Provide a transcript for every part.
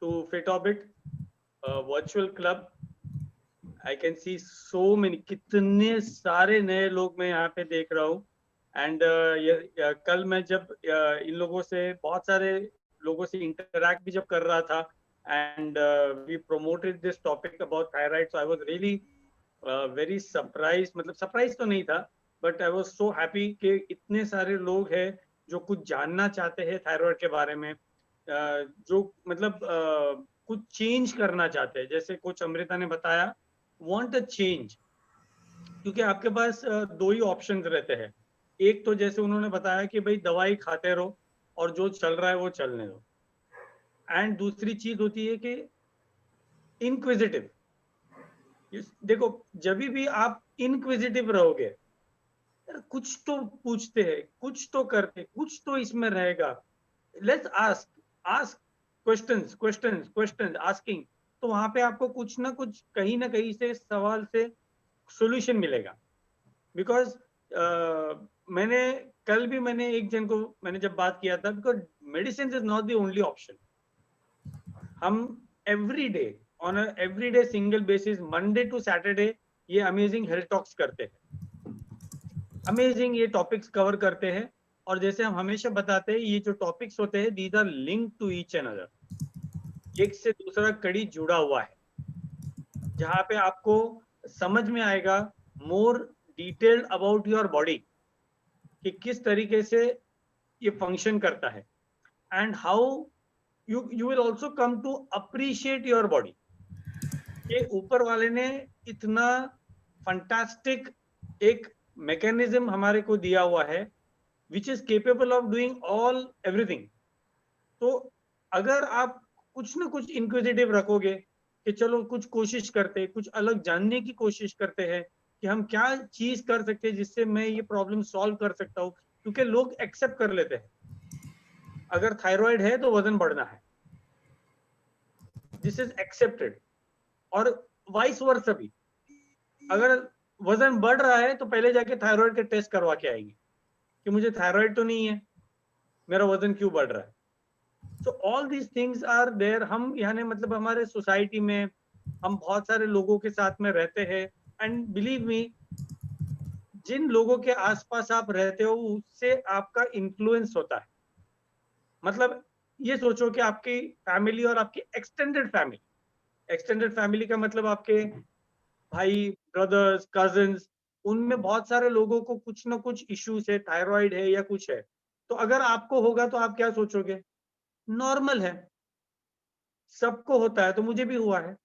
to Fitorbit virtual club. I can see so many, कितने सारे नए लोग मैं यहाँ पे देख रहा हूँ. एंड कल मैं जब इन लोगों से बहुत सारे लोगों से इंटरैक्ट भी जब कर रहा था, and we promoted this topic about thyroid, so I was really very surprise. मतलब सरप्राइज तो नहीं था, but I was so happy कि इतने सारे लोग हैं जो कुछ जानना चाहते हैं थायराइड के बारे में, जो मतलब कुछ चेंज करना चाहते हैं. जैसे कोच अमृता ने बताया, वांट अ चेंज, क्योंकि आपके पास दो ही ऑप्शंस रहते हैं. एक तो जैसे उन्होंने बताया कि भाई दवाई खाते रहो और जो चल रहा है वो चलने दो. एंड दूसरी चीज होती है कि इनक्विजिटिव. देखो, जब भी आप इनक्विजिटिव रहोगे, यार कुछ तो पूछते हैं, कुछ तो करते, कुछ तो इसमें रहेगा. Let's ask, ask questions, questions, questions, asking. तो वहां पे आपको कुछ ना कहीं से सवाल से सॉल्यूशन मिलेगा. बिकॉज मैंने कल भी मैंने एक जन को मैंने जब बात किया था, because medicine is not the only option. हम every day, on every day single basis, Monday to Saturday ये अमेजिंग हेल्थ टॉक्स करते हैं, अमेजिंग ये टॉपिक्स कवर करते हैं. और जैसे हम हमेशा बताते हैं, ये जो टॉपिक्स होते हैं, these are link to each and other. एक से दूसरा कड़ी जुड़ा हुआ है, जहां पे आपको समझ में आएगा more detailed about your body, कि किस तरीके से ये फंक्शन करता है, and how you will also come to appreciate your body. ये ऊपर वाले ने इतना फंटास्टिक एक मैकेनिज्म हमारे को दिया हुआ है, which is capable of doing all everything. तो अगर आप कुछ ना कुछ इंक्विजिटिव रखोगे कि चलो कुछ कोशिश करते, कुछ अलग जानने की कोशिश करते हैं कि हम क्या चीज कर सकते हैं जिससे मैं ये प्रॉब्लम सॉल्व कर सकता हूँ, क्योंकि लोग एक्सेप्ट कर लेते हैं अगर थायराइड है तो वजन बढ़ना है, दिस इज एक्सेप्टेड. और वाइस वर्सा भी, अगर वजन बढ़ रहा है तो पहले जाके थायराइड के टेस्ट करवा के आएंगे कि मुझे थायराइड तो नहीं है, मेरा वजन क्यों बढ़ रहा है. So all these things are there. हम यानी मतलब हमारे सोसाइटी में हम बहुत सारे लोगों के साथ में रहते हैं, एंड बिलीव मी, जिन लोगों के आसपास आप रहते हो उससे आपका इन्फ्लुएंस होता है. मतलब ये सोचो कि आपकी फैमिली और आपकी एक्सटेंडेड फैमिली का मतलब आपके भाई, ब्रदर्स, कजिन्स, उनमें बहुत सारे लोगों को कुछ ना कुछ इश्यूज है, थायराइड है या कुछ है. तो अगर आपको होगा तो आप क्या सोचोगे? नॉर्मल है, सबको होता है, तो मुझे भी हुआ है.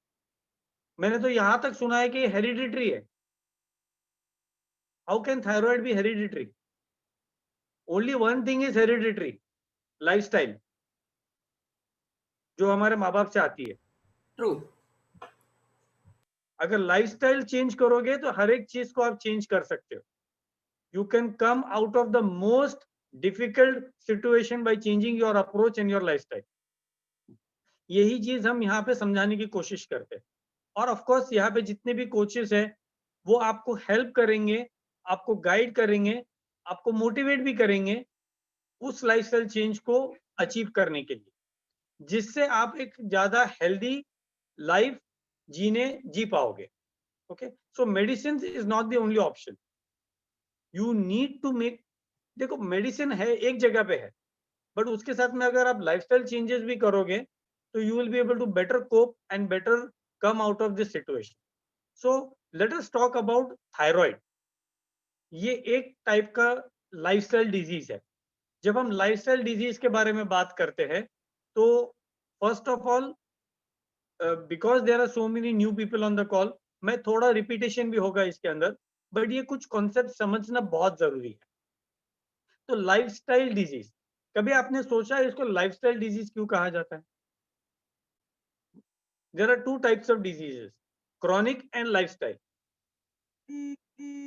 मैंने तो यहां तक सुना है कि हेरिडिटरी है. How can thyroid be hereditary? Only one thing is hereditary, lifestyle, जो हमारे माँ बाप से आती है. ट्रू. अगर लाइफस्टाइल चेंज करोगे तो हर एक चीज को आप चेंज कर सकते हो. You can come out of the most difficult situation by changing your approach and your lifestyle. यही चीज हम यहाँ पे समझाने की कोशिश करते हैं. और ऑफ कोर्स यहाँ पे जितने भी कोचेस हैं वो आपको हेल्प करेंगे, आपको गाइड करेंगे, आपको मोटिवेट भी करेंगे उस लाइफस्टाइल चेंज को अचीव करने के लिए, जिससे आप एक ज्यादा हेल्दी लाइफ जी पाओगे. Okay, so medicine is not the only option. You need to make, देखो मेडिसिन है एक जगह पे है, बट उसके साथ में अगर आप लाइफस्टाइल चेंजेस भी करोगे तो you will be able to better cope and better come out of this situation. So let us talk about thyroid. ये एक टाइप का लाइफस्टाइल डिजीज है. जब हम लाइफस्टाइल डिजीज के बारे में बात करते हैं तो first of all, because there are so many new people on the call, मैं थोड़ा रिपीटेशन भी होगा इसके अंदर, बट ये कुछ कॉन्सेप्ट समझना बहुत जरूरी है. तो लाइफस्टाइल डिजीज, कभी आपने सोचा है इसको लाइफस्टाइल डिजीज क्यों कहा जाता है? There are two types of diseases, chronic and lifestyle.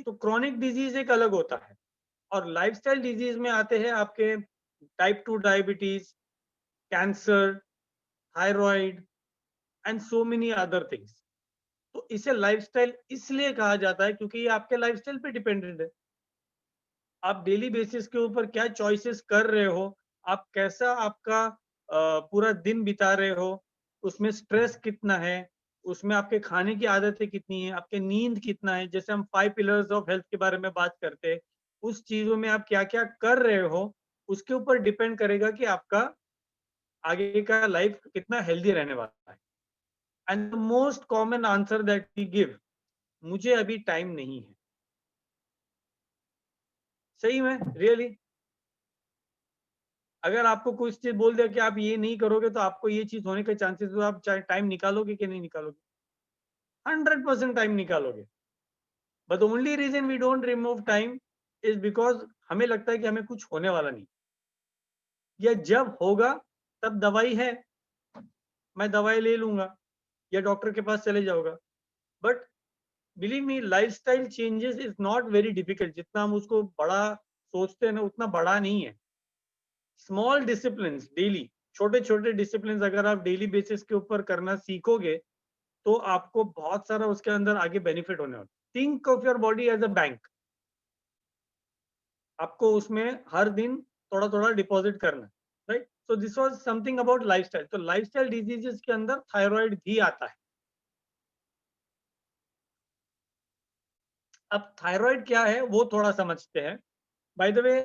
तो क्रॉनिक डिजीज एक अलग होता है, और लाइफस्टाइल डिजीज में आते हैं आपके type 2 diabetes, cancer, thyroid and so many other things. तो इसे लाइफस्टाइल इसलिए कहा जाता है क्योंकि ये आपके लाइफस्टाइल पे डिपेंडेंट है. आप डेली बेसिस के ऊपर क्या चॉइसेस कर रहे हो, आप कैसा आपका पूरा दिन बिता रहे हो, उसमें स्ट्रेस कितना है, उसमें आपके खाने की आदतें कितनी है, आपके नींद कितना है, जैसे हम 5 पिलर्स ऑफ हेल्थ के बारे में बात करते हैं, उस चीजों में आप क्या क्या कर रहे हो, उसके ऊपर डिपेंड करेगा कि आपका आगे का लाइफ कितना हेल्दी रहने वाला है। And the most common answer that we give, मुझे अभी टाइम नहीं है। सही में, रियली, अगर आपको कुछ चीज बोल दिया कि आप ये नहीं करोगे तो आपको ये चीज होने के चांसेस, तो आप चाहे टाइम निकालोगे कि नहीं निकालोगे? 100% टाइम निकालोगे। But the only reason we don't remove time is because हमें लगता है कि हमें कुछ होने वाला नहीं, या जब होगा तब दवाई है, मैं दवाई ले लूंगा या डॉक्टर के पास चले जाऊंगा। But believe me, lifestyle changes is not very difficult, जितना हम उसको बड़ा सोचते हैं ना उतना बड़ा नहीं है। स्मॉल डिसिप्लिन डेली, छोटे छोटे डिसिप्लिन अगर आप डेली बेसिस के ऊपर करना सीखोगे तो आपको बहुत सारा उसके अंदर आगे बेनिफिट होने वाला। Think of your body as a bank, आपको उसमें हर दिन थोड़ा थोड़ा डिपॉजिट करना है, right? So this was something about lifestyle. तो लाइफस्टाइल डिजीजेस के अंदर थायराइड भी आता है। अब थायराइड क्या है वो थोड़ा समझते हैं। बाय द वे,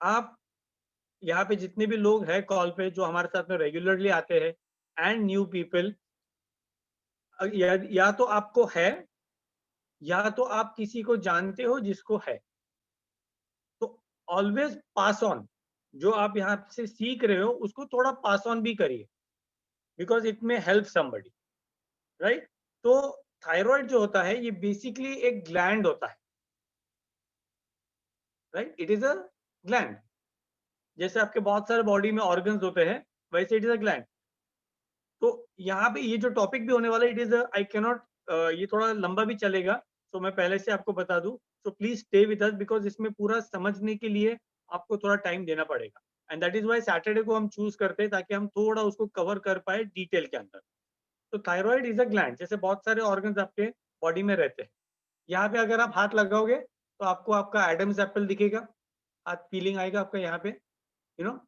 आप यहाँ पे जितने भी लोग हैं कॉल पे जो हमारे साथ में रेगुलरली आते हैं एंड न्यू पीपल, या तो आपको है या तो आप किसी को जानते हो जिसको है, तो ऑलवेज पास ऑन, जो आप यहाँ से सीख रहे हो उसको थोड़ा पास ऑन भी करिए, because it may help somebody, right? तो थायराइड जो होता है ये बेसिकली एक ग्लैंड होता है, right? It is a gland. जैसे आपके बहुत सारे बॉडी में ऑर्गन्स होते हैं, वैसे इट इज अ ग्लैंड। तो यहाँ पे ये जो टॉपिक भी होने वाला है, इट इज आई कैनॉट, ये थोड़ा लंबा भी चलेगा, तो मैं पहले से आपको बता दूं, तो please stay with us, because इसमें पूरा समझने के लिए आपको थोड़ा टाइम देना पड़ेगा। And that is why Saturday को हम चूज करते हैं, ताकि हम थोड़ा उसको कवर कर पाए डिटेल के अंदर। तो थायराइड इज अ ग्लैंड, जैसे बहुत सारे ऑर्गन्स आपके बॉडी में रहते हैं। यहाँ पे अगर आप हाथ लगाओगे तो आपको आपका एडम्स एप्पल दिखेगा, हाथ फीलिंग आएगा आपका यहाँ पे, यू नो।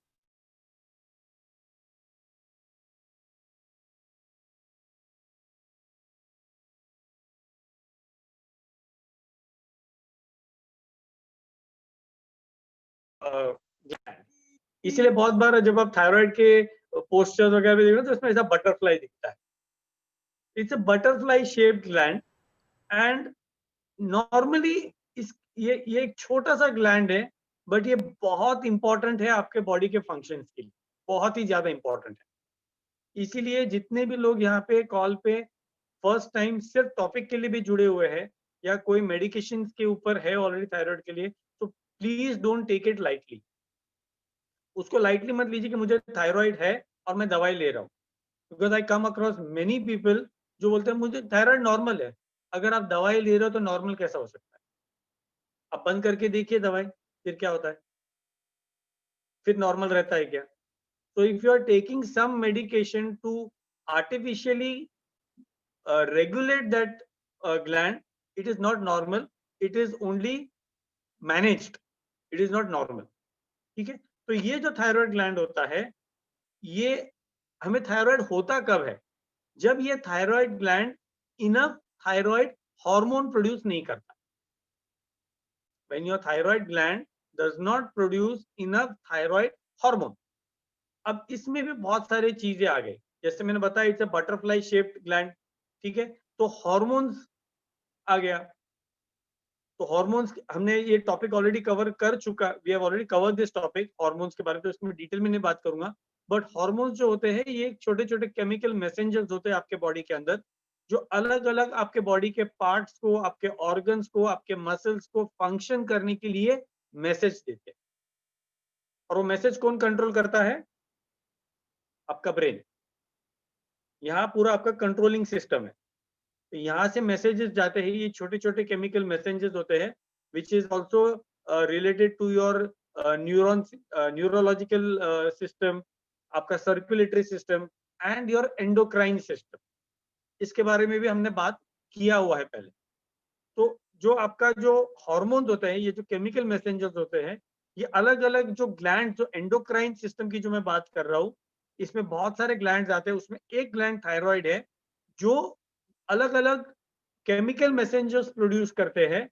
इसलिए बहुत बार जब आप थायराइड के पोस्टर्स वगैरह भी देखो तो उसमें ऐसा बटरफ्लाई दिखता है। It's a butterfly shaped gland. And normally इस ये एक छोटा सा ग्लैंड है, बट ये बहुत इंपॉर्टेंट है आपके बॉडी के फंक्शंस के लिए, बहुत ही ज्यादा इंपॉर्टेंट है। इसीलिए जितने भी लोग यहाँ पे कॉल पे फर्स्ट टाइम सिर्फ टॉपिक के लिए भी जुड़े हुए हैं, या कोई मेडिकेशन के ऊपर है ऑलरेडी थायराइड के लिए, तो please don't take it lightly. उसको लाइटली मत लीजिए कि मुझे थायराइड है और मैं दवाई ले रहा हूँ, because I come across many people जो बोलते हैं मुझे थायराइड नॉर्मल है। अगर आप दवाई ले रहे हो तो नॉर्मल कैसा हो सकता है? आप बंद करके देखिए दवाई, फिर क्या होता है? फिर नॉर्मल रहता है क्या? तो if you are taking some medication to artificially regulate that gland, it is not normal, it is only managed, it is not normal। ठीक है? तो ये जो थायराइड ग्लैंड होता है, ये हमें थायराइड होता कब है? जब ये thyroid gland enough thyroid hormone produce नहीं करता। when your thyroid gland does not produce enough thyroid hormone। अब इसमें भी बहुत सारी चीजें आ गई, जैसे मैंने बताया it's a butterfly shaped gland. ठीक है? तो हॉर्मोन्स आ गया। तो हॉर्मोन्स हमने ये टॉपिक ऑलरेडी कवर कर चुका, we have already cover this topic hormones के बारे में, तो इसमें डिटेल में नहीं बात करूंगा। बट हॉर्मोन्स जो होते हैं ये छोटे छोटे केमिकल मैसेंजर्स होते हैं आपके बॉडी के अंदर, जो अलग अलग आपके बॉडी के पार्ट्स को, आपके ऑर्गन्स को, आपके मसल्स को फंक्शन करने के लिए मैसेज देते हैं। और वो मैसेज कौन कंट्रोल करता है? आपका ब्रेन। यहाँ पूरा आपका कंट्रोलिंग सिस्टम है। तो यहाँ से मैसेजेस जाते हैं, ये छोटे छोटे केमिकल मैसेजेस होते हैं, which is also related to your neurons, neurological system, आपका circulatory system and your endocrine system. इसके बारे में भी हमने बात किया हुआ है पहले। तो जो आपका जो हॉर्मोन्स होते हैं, ये जो केमिकल मैसेंजर्स होते हैं, ये अलग अलग जो ग्लैंड, जो एंडोक्राइन सिस्टम की जो मैं बात कर रहा हूँ, इसमें बहुत सारे ग्लैंड्स आते हैं, उसमें एक ग्लैंड थायराइड है जो अलग अलग केमिकल मैसेंजर्स प्रोड्यूस करते हैं,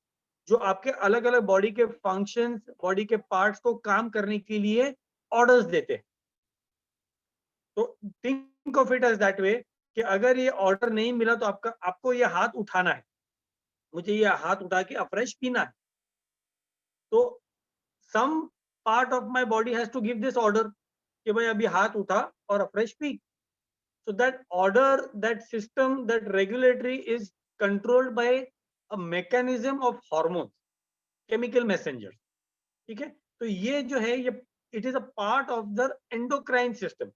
जो आपके अलग अलग बॉडी के फंक्शंस, बॉडी के पार्ट्स को काम करने के लिए ऑर्डर्स देते हैं। तो think of it as that way कि अगर ये ऑर्डर नहीं मिला तो आपको ये हाथ उठाना है, मुझे ये हाथ उठा के अफ्रेश पीना है, तो some part of my body has to give this order कि भाई अभी हाथ उठा और अफ्रेश पी। So that order, that system, that regulatory is controlled by a mechanism of hormones, chemical messengers. ठीक है, तो ये जो है ये it is a part of the endocrine system.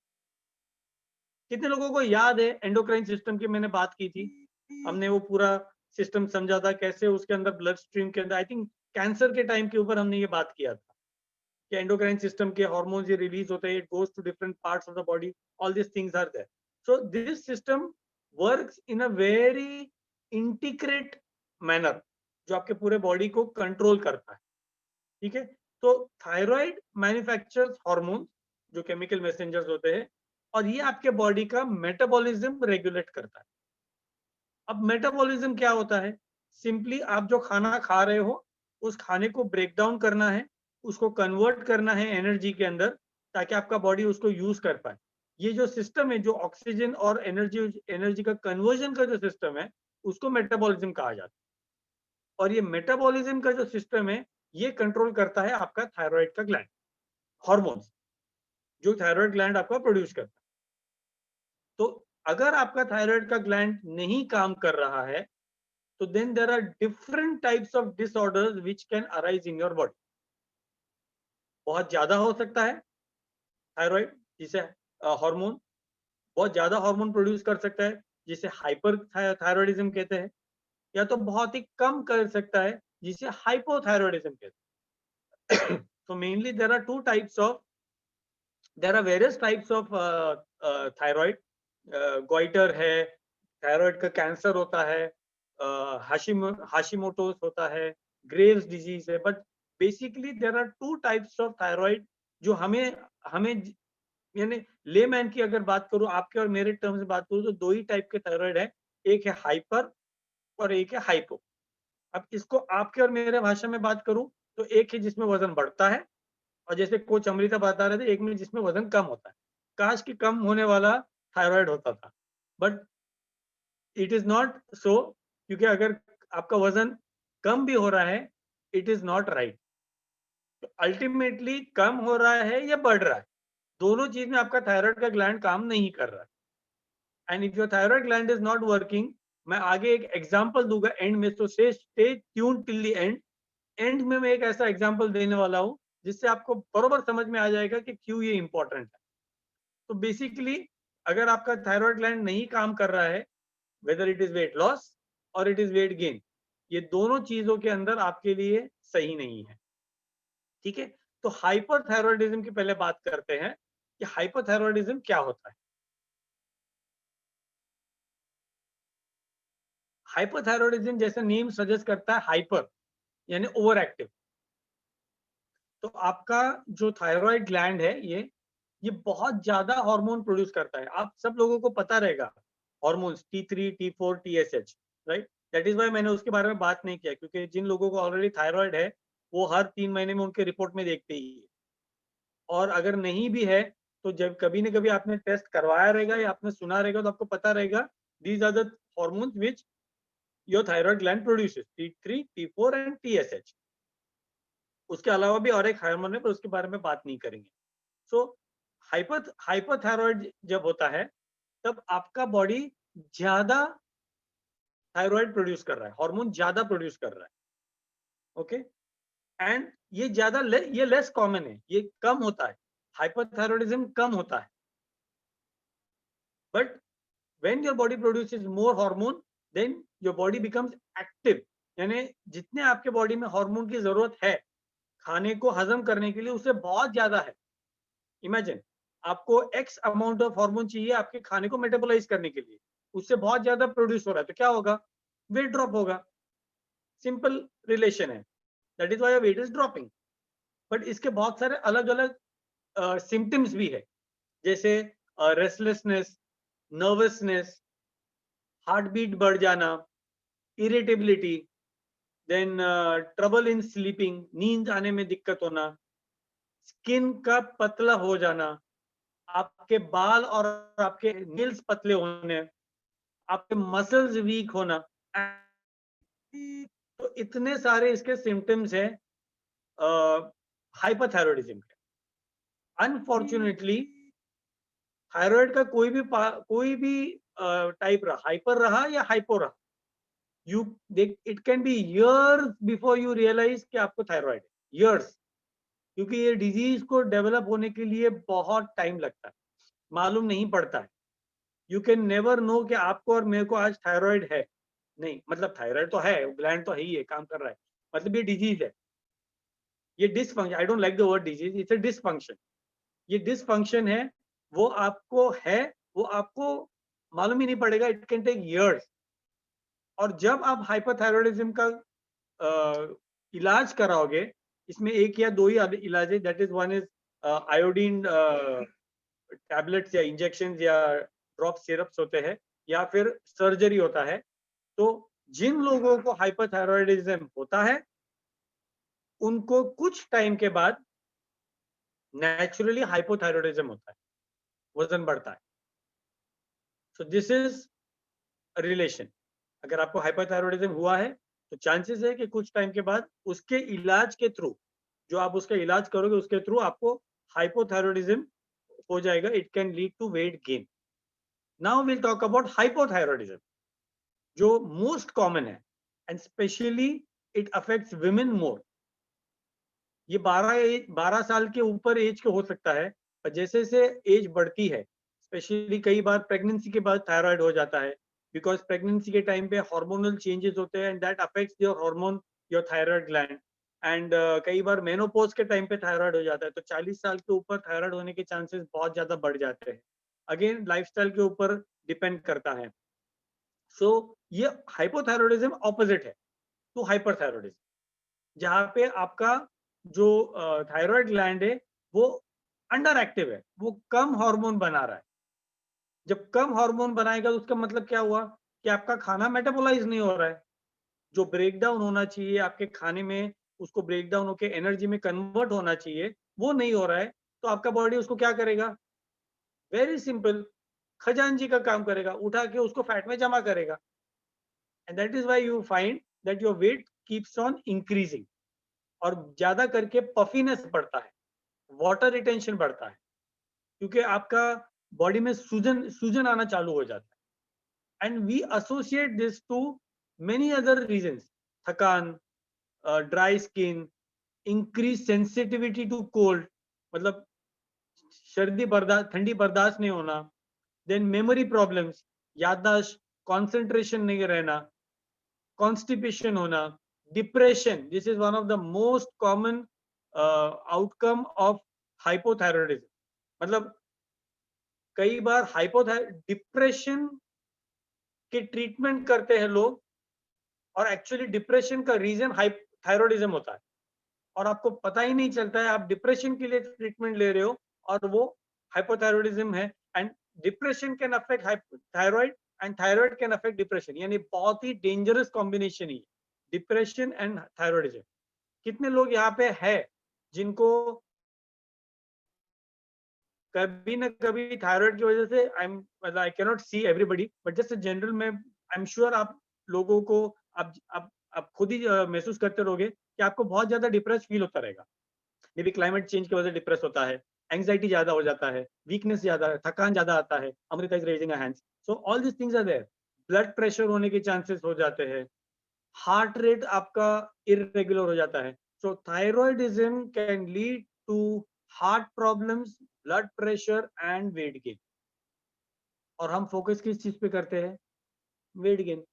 कितने लोगों को याद है एंडोक्राइन सिस्टम की मैंने बात की थी, हमने वो पूरा सिस्टम समझा था कैसे उसके अंदर ब्लड स्ट्रीम के अंदर, आई थिंक कैंसर के टाइम के ऊपर हमने ये बात किया था कि एंडोक्राइन सिस्टम के हार्मोन्स ये रिलीज होते हैं, it goes to different parts of the body, all this things are there. So this system works in a very integrate manner जो आपके पूरे बॉडी को कंट्रोल करता है। ठीक है, तो थायराइड मैन्युफैक्चर्स हार्मोन्स जो केमिकल मैसेंजर्स होते हैं, और ये आपके बॉडी का मेटाबॉलिज्म रेगुलेट करता है। अब मेटाबॉलिज्म क्या होता है? सिंपली आप जो खाना खा रहे हो उस खाने को ब्रेक डाउन करना है, उसको कन्वर्ट करना है एनर्जी के अंदर, ताकि आपका बॉडी उसको यूज कर पाए। ये जो सिस्टम है, जो ऑक्सीजन और एनर्जी का कन्वर्जन का जो सिस्टम है, उसको मेटाबॉलिज्म कहा जाता है। और ये मेटाबॉलिज्म का जो सिस्टम है, ये कंट्रोल करता है आपका थायराइड का ग्लैंड, हॉर्मोन्स जो थायराइड ग्लैंड आपका प्रोड्यूस करता है। तो अगर आपका थायराइड का ग्लैंड नहीं काम कर रहा है, तो then there are different types of disorders which can arise in your body. बहुत ज्यादा हो सकता है थायराइड, जिसे हार्मोन बहुत ज्यादा हार्मोन प्रोड्यूस कर सकता है, जिसे हाइपर थायराइडिज्म कहते हैं, या तो बहुत ही कम कर सकता है, जिसे हाइपोथायराइडिज्म कहते हैं। so mainly there are various types of thyroid. Goitre है, थायराइड का कैंसर होता है, हाशिमोटोस होता है, ग्रेव्स डिजीज है, but basically there are two types of thyroid जो हमें हमें यानी लेमैन की अगर बात करूं, आपके और मेरे टर्म्स में बात करूं, तो दो ही टाइप के थायराइड है, एक है हाइपर और एक है हाइपो। अब इसको आपके और मेरे भाषा में बात करूं तो एक है जिसमें वजन बढ़ता है, और जैसे कोच अमृता बता रहे थे, एक में जिसमें वजन कम होता है। काश कि कम होने वाला थायराइड होता था, but it is not so, क्योंकि अगर आपका वजन कम भी हो रहा है, it is not right. Ultimately कम हो रहा है या बढ़ रहा है, दोनों चीज में आपका थायराइड का ग्लैंड काम नहीं कर रहा है। And if your thyroid gland is not working, मैं आगे एक एग्जांपल दूंगा एंड में, तो stay tune till the end. And में मैं एक ऐसा एग्जांपल देने वाला हूं जिससे आपको बरोबर समझ में आ जाएगा कि क्यों ये इंपॉर्टेंट है। तो बेसिकली अगर आपका थायराइड ग्लैंड नहीं काम कर रहा है, whether it is weight loss और इट इज वेट गेन, ये दोनों चीजों के अंदर आपके लिए सही नहीं है। ठीक है, तो हाइपरथायरॉयडिज्म की पहले बात करते हैं कि हाइपरथायरॉयडिज्म क्या होता है। हाइपरथायरॉयडिज्म जैसे नेम सजेस्ट करता है, हाइपर यानी ओवर एक्टिव। तो आपका जो थायराइड ग्लैंड है, ये बहुत ज्यादा हार्मोन प्रोड्यूस करता है। आप सब लोगों को पता रहेगा hormones T3, T4, TSH, right. That is why मैंने उसके बारे में बात नहीं किया, क्योंकि जिन लोगों को ऑलरेडी थायराइड है वो हर 3 महीने में उनके रिपोर्ट में देखते ही है, और अगर नहीं भी है तो जब कभी न कभी आपने टेस्ट करवाया रहेगा या आपने सुना रहेगा, तो आपको पता रहेगा these are the hormones which your thyroid gland produces, T3, T4 and TSH। उसके अलावा भी और एक हार्मोन है, पर उसके बारे में बात नहीं करेंगे। सो हाइपरथायरॉइड जब होता है, तब आपका बॉडी ज्यादा थायराइड प्रोड्यूस कर रहा है, हार्मोन ज्यादा प्रोड्यूस कर रहा है। ओके, एंड ये ज्यादा ये लेस कॉमन है, ये कम होता है, हाइपरथायरॉइडिज्म कम होता है। But when your body produces more hormone, then your body becomes active. यानी जितने आपके बॉडी में हार्मोन की जरूरत है खाने को हजम करने के लिए, उससे बहुत ज्यादा है। इमेजिन, आपको एक्स अमाउंट ऑफ हार्मोन चाहिए आपके खाने को मेटाबोलाइज करने के लिए, उससे बहुत ज्यादा प्रोड्यूस हो रहा है, तो क्या होगा? वेट ड्रॉप होगा। सिंपल रिलेशन है, that is why weight is dropping. But इसके बहुत सारे अलग अलग सिम्टम्स भी है, जैसे रेस्टलेसनेस, नर्वसनेस, हार्ट बीट बढ़ जाना, irritability, then trouble in sleeping, नींद आने में दिक्कत होना, स्किन का पतला हो जाना, आपके बाल और आपके नेल्स पतले होने, आपके मसल्स वीक होना, तो इतने सारे इसके सिम्टम्स हैं हाइपरथायरॉयडिज्म के। अनफॉर्चुनेटली थायराइड का कोई भी टाइप रहा, हाइपर रहा या हाइपो रहा, यू देख it can be years before you realise कि आपको थायराइड है, इयर्स, क्योंकि ये डिजीज को डेवलप होने के लिए बहुत टाइम लगता है, मालूम नहीं पड़ता है। यू कैन नेवर नो कि आपको और मेरे को आज थायराइड है, नहीं, मतलब थायराइड तो है, ग्लैंड तो है ही है, काम कर रहा है, मतलब ये डिजीज है, ये dysfunction, I don't like the word disease, it's a dysfunction, ये डिसफंक्शन है, वो आपको है, वो आपको मालूम ही नहीं पड़ेगा, इट कैन टेक इयर्स। और जब आप हाइपरथायरॉयडिज्म का इलाज कराओगे, इसमें एक या दो ही इलाज है, that is one is iodine tablets या इंजेक्शन या ड्रॉप सिरप्स होते हैं, या फिर सर्जरी होता है। तो जिन लोगों को हाइपरथायरॉयडिज्म होता है उनको कुछ टाइम के बाद नेचुरली हाइपोथायरॉयडिज्म होता है, वजन बढ़ता है। So this is relation. अगर आपको हाइपरथायरॉयडिज्म हुआ है तो चांसेस है कि कुछ टाइम के बाद उसके इलाज के थ्रू, जो आप उसका इलाज करोगे उसके थ्रू आपको हाइपोथायरॉयडिज्म हो जाएगा, it can lead to weight gain. Now will talk about hypothyroidism, जो मोस्ट कॉमन है and specially it affects women more. ये 12 साल के ऊपर एज के हो सकता है, पर जैसे जैसे एज बढ़ती है, स्पेशली कई बार प्रेगनेंसी के बाद थायराइड हो जाता है, बिकॉज प्रेगनेंसी के टाइम पे हार्मोनल चेंजेस होते हैं and that affects your hormone, your thyroid gland. And कई बार मेनोपॉज के टाइम पे थायराइड हो जाता है, तो 40 साल के ऊपर थायराइड होने के चांसेस बहुत ज्यादा बढ़ जाते हैं। अगेन लाइफस्टाइल के ऊपर डिपेंड करता है। सो ये हाइपोथायरॉयडिज्म ऑपोजिट है टू हाइपरथायरॉयडिज्म, जहाँ पे आपका जो थायराइड ग्लैंड है वो अंडर एक्टिव है, वो कम हार्मोन बना रहा है। जब कम हार्मोन बनाएगा तो उसका मतलब क्या हुआ कि आपका खाना मेटाबोलाइज नहीं हो रहा है, जो ब्रेक डाउन होना चाहिए आपके खाने में, उसको ब्रेक डाउन होकर एनर्जी में कन्वर्ट होना चाहिए, वो नहीं हो रहा है। तो आपका बॉडी उसको क्या करेगा? वेरी सिंपल, खजांजी का काम करेगा, उठा के उसको फैट में जमा करेगा। And that is why you find that your weight keeps on increasing, और ज्यादा करके पफीनेस बढ़ता है, वाटर रिटेंशन बढ़ता है, क्योंकि आपका बॉडी में सूजन सूजन आना चालू हो जाता है। And we associate this to many other reasons, थकान, dry skin, increase sensitivity to cold, मतलब सर्दी बर्दाश्त, ठंडी बर्दाश्त नहीं होना, देन मेमोरी प्रॉब्लम्स, याददाश्त, कंसंट्रेशन नहीं रहना, कॉन्स्टिपेशन होना, depression, this is one of the most common outcome of hypothyroidism. मतलब कई बार डिप्रेशन के ट्रीटमेंट करते हैं लोग, और एक्चुअली डिप्रेशन का रीजन थायरॉयडिज्म होता है, और आपको पता ही नहीं चलता है, आप डिप्रेशन के लिए ट्रीटमेंट ले रहे हो और वो हाइपोथायरॉयडिज्म है। And depression can affect thyroid and thyroid can affect depression, यानी बहुत ही डेंजरस कॉम्बिनेशन ही डिप्रेशन एंड थायरॉयडिज्म। कितने लोग यहाँ पे है जिनको कभी ना कभी थायराइड की वजह से, I can not see everybody, but just general में आई एम श्योर आप लोगों को आप खुद ही महसूस करते रहोगे कि आपको बहुत ज्यादा डिप्रेस फील होता रहेगा। मे बी क्लाइमेट चेंज की वजह से डिप्रेस होता है, एंग्जाइटी ज्यादा हो जाता है, वीकनेस ज्यादा है, थकान ज्यादा आता है, Amrita is raising a hands, so all this things are there. Blood pressure होने के चांसेस हो जाते हैं, हार्ट रेट आपका इरेगुलर हो जाता है। So thyroidism can lead to heart problems, blood pressure and weight gain. और हम फोकस किस चीज पे करते हैं? Weight gain.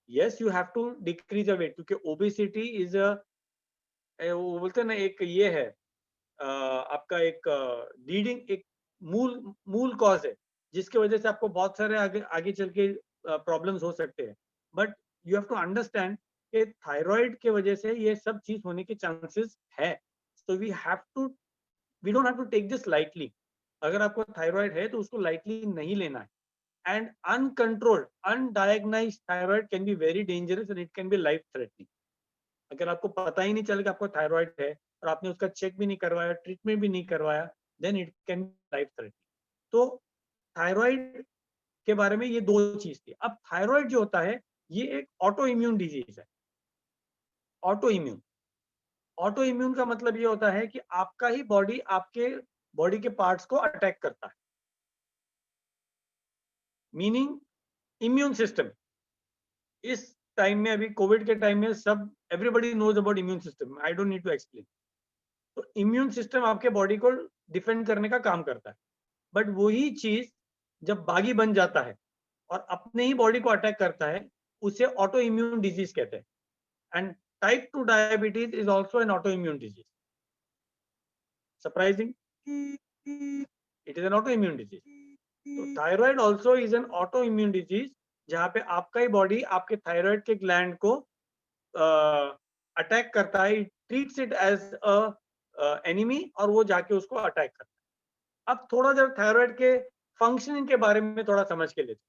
Yes, you have to decrease a weight, क्योंकि ओबेसिटी इज अ, वो बोलते हैं ना, एक ये है आपका एक लीडिंग, एक मूल मूल कॉज है जिसकी वजह से आपको बहुत सारे आगे आगे चल के प्रॉब्लम्स हो सकते हैं। But you have to understand कि थायराइड के वजह से ये सब चीज होने के चांसेस है। So we have to, we don't have to take this lightly. अगर आपको थायराइड है तो उसको लाइटली नहीं लेना है. And uncontrolled undiagnosed thyroid can be very dangerous and it can be life threatening. अगर आपको पता ही नहीं चला कि आपको थायराइड है और आपने उसका चेक भी नहीं करवाया, ट्रीटमेंट भी नहीं करवाया, then it can be life threatening. तो थायराइड के बारे में ये दो चीज थी. अब थायराइड जो होता है ये एक ऑटो इम्यून डिजीज है. ऑटो इम्यून, ऑटो इम्यून का मतलब ये होता है कि आपका ही बॉडी आपके बॉडी के पार्ट्स को अटैक करता है. Meaning immune system. इस टाइम में, अभी कोविड के टाइम में, सब everybody knows about immune system, I don't need to explain. तो इम्यून सिस्टम आपके बॉडी को डिफेंड करने का काम करता है. बट वही चीज जब बागी बन जाता है और अपने ही बॉडी को अटैक करता है, उसे ऑटो इम्यून डिजीज कहते हैं. And type 2 diabetes is also an auto immune disease. Surprising, it is an auto immune disease. तो thyroid also is an auto immune disease, जहाँ पे आपका ही बॉडी आपके थायराइड के ग्लैंड को अटैक करता है. Treats it as a enemy और वो जाके उसको अटैक करता है. अब थोड़ा जरा थायराइड के फंक्शनिंग के बारे में थोड़ा समझ के लेते.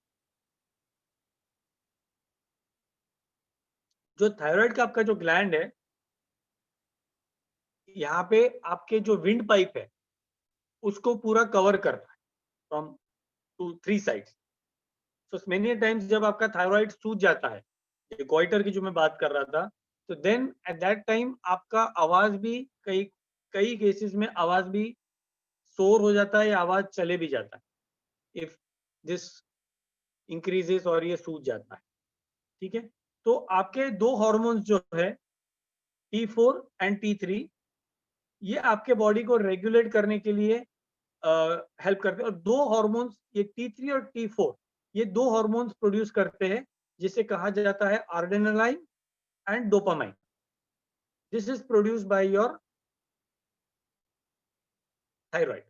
जो थायराइड का आपका जो ग्लैंड है, यहाँ पे आपके जो विंड पाइप है उसको पूरा कवर करता है from two three sides. So many times जब आपका थायराइड सूज जाता है, ये गोइटर की जो मैं बात कर रहा था, तो देन एट दैट टाइम आपका आवाज भी कई कई केसेस में आवाज भी शोर हो जाता है या आवाज चले भी जाता है इफ दिस इंक्रीजेस और ये सूज जाता है. ठीक है. तो आपके दो हार्मोन्स जो है T4 एंड T3, ये आपके बॉडी को रेगुलेट करने के लिए हेल्प करते हैं. और दो हार्मोन्स, ये T3 और T4, ये दो हार्मोन्स प्रोड्यूस करते हैं जिसे कहा जाता है adrenaline and dopamine. This is produced by your thyroid.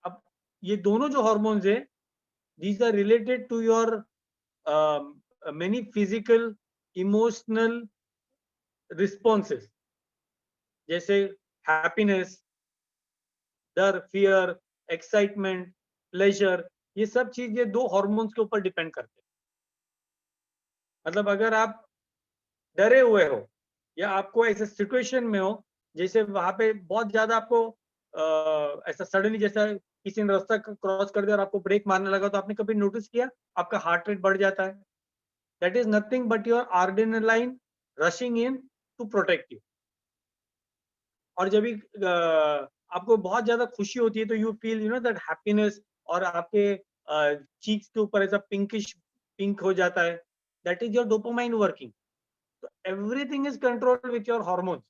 अब ये दोनों जो हार्मोन्स है, these are related to your many physical emotional responses, जैसे हैप्पीनेस, डर, फियर, एक्साइटमेंट, प्लेजर. ये सब चीज ये दो हार्मोन्स के ऊपर डिपेंड करते हैं. मतलब अगर आप डरे हुए हो या आपको ऐसे सिचुएशन में हो, जैसे वहां पे बहुत ज्यादा आपको ऐसा सडनली, जैसा किसी ने रास्ता क्रॉस कर दिया और आपको ब्रेक मारने लगा, तो आपने कभी नोटिस किया आपका हार्ट रेट बढ़ जाता है. That is nothing but your adrenaline rushing in to protect you. और जब भी आपको बहुत ज्यादा खुशी होती है तो यू फील दैट हैप्पीनेस, और आपके चीक्स के ऊपर ऐसा पिंकिश पिंक हो जाता है. That is your dopamine working. तो everything is controlled with your hormones.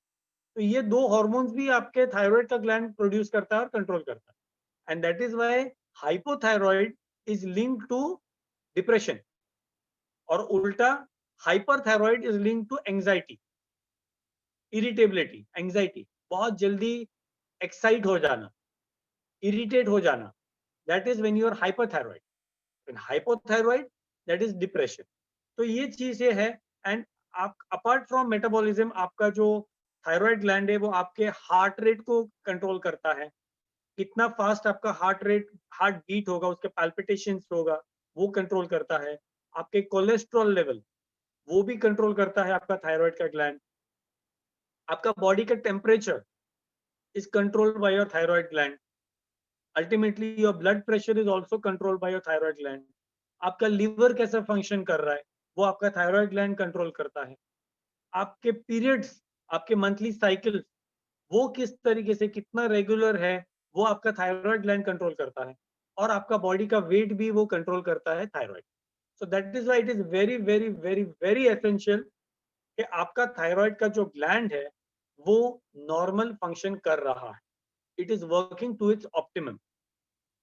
तो ये दो हार्मोन्स भी आपके थायराइड का ग्लैंड प्रोड्यूस करता है और कंट्रोल करता है. And that is why hypothyroid is linked to depression, और उल्टा hyperthyroid is linked to anxiety, irritability, anxiety, बहुत जल्दी एक्साइट हो जाना, इरिटेट हो जाना. That is when you are hyperthyroid. When hypothyroid, that is depression. तो ये चीजें है. एंड आप अपार्ट फ्रॉम मेटाबॉलिज्म, आपका जो थायराइड ग्लैंड है वो आपके हार्ट रेट को कंट्रोल करता है. कितना फास्ट आपका हार्ट रेट, हार्ट बीट होगा, उसके पैल्पिटेशंस होगा, वो कंट्रोल करता है. आपके कोलेस्ट्रॉल लेवल, वो भी कंट्रोल करता है आपका थायराइड का ग्लैंड. आपका बॉडी का temperature is controlled by your thyroid gland. Ultimately, your blood pressure is also controlled by your thyroid gland. आपका लीवर कैसा फंक्शन कर रहा है वो आपका थायराइड ग्लैंड कंट्रोल करता है. आपके पीरियड्स, आपके मंथली साइकिल, वो किस तरीके से कितना रेगुलर है, वो आपका थायराइड ग्लैंड कंट्रोल करता है. और आपका बॉडी का वेट भी वो कंट्रोल करता है thyroid. So that is why it is very very very very essential कि आपका थायराइड का जो ग्लैंड है वो नॉर्मल फंक्शन कर रहा है. It is working to its optimum.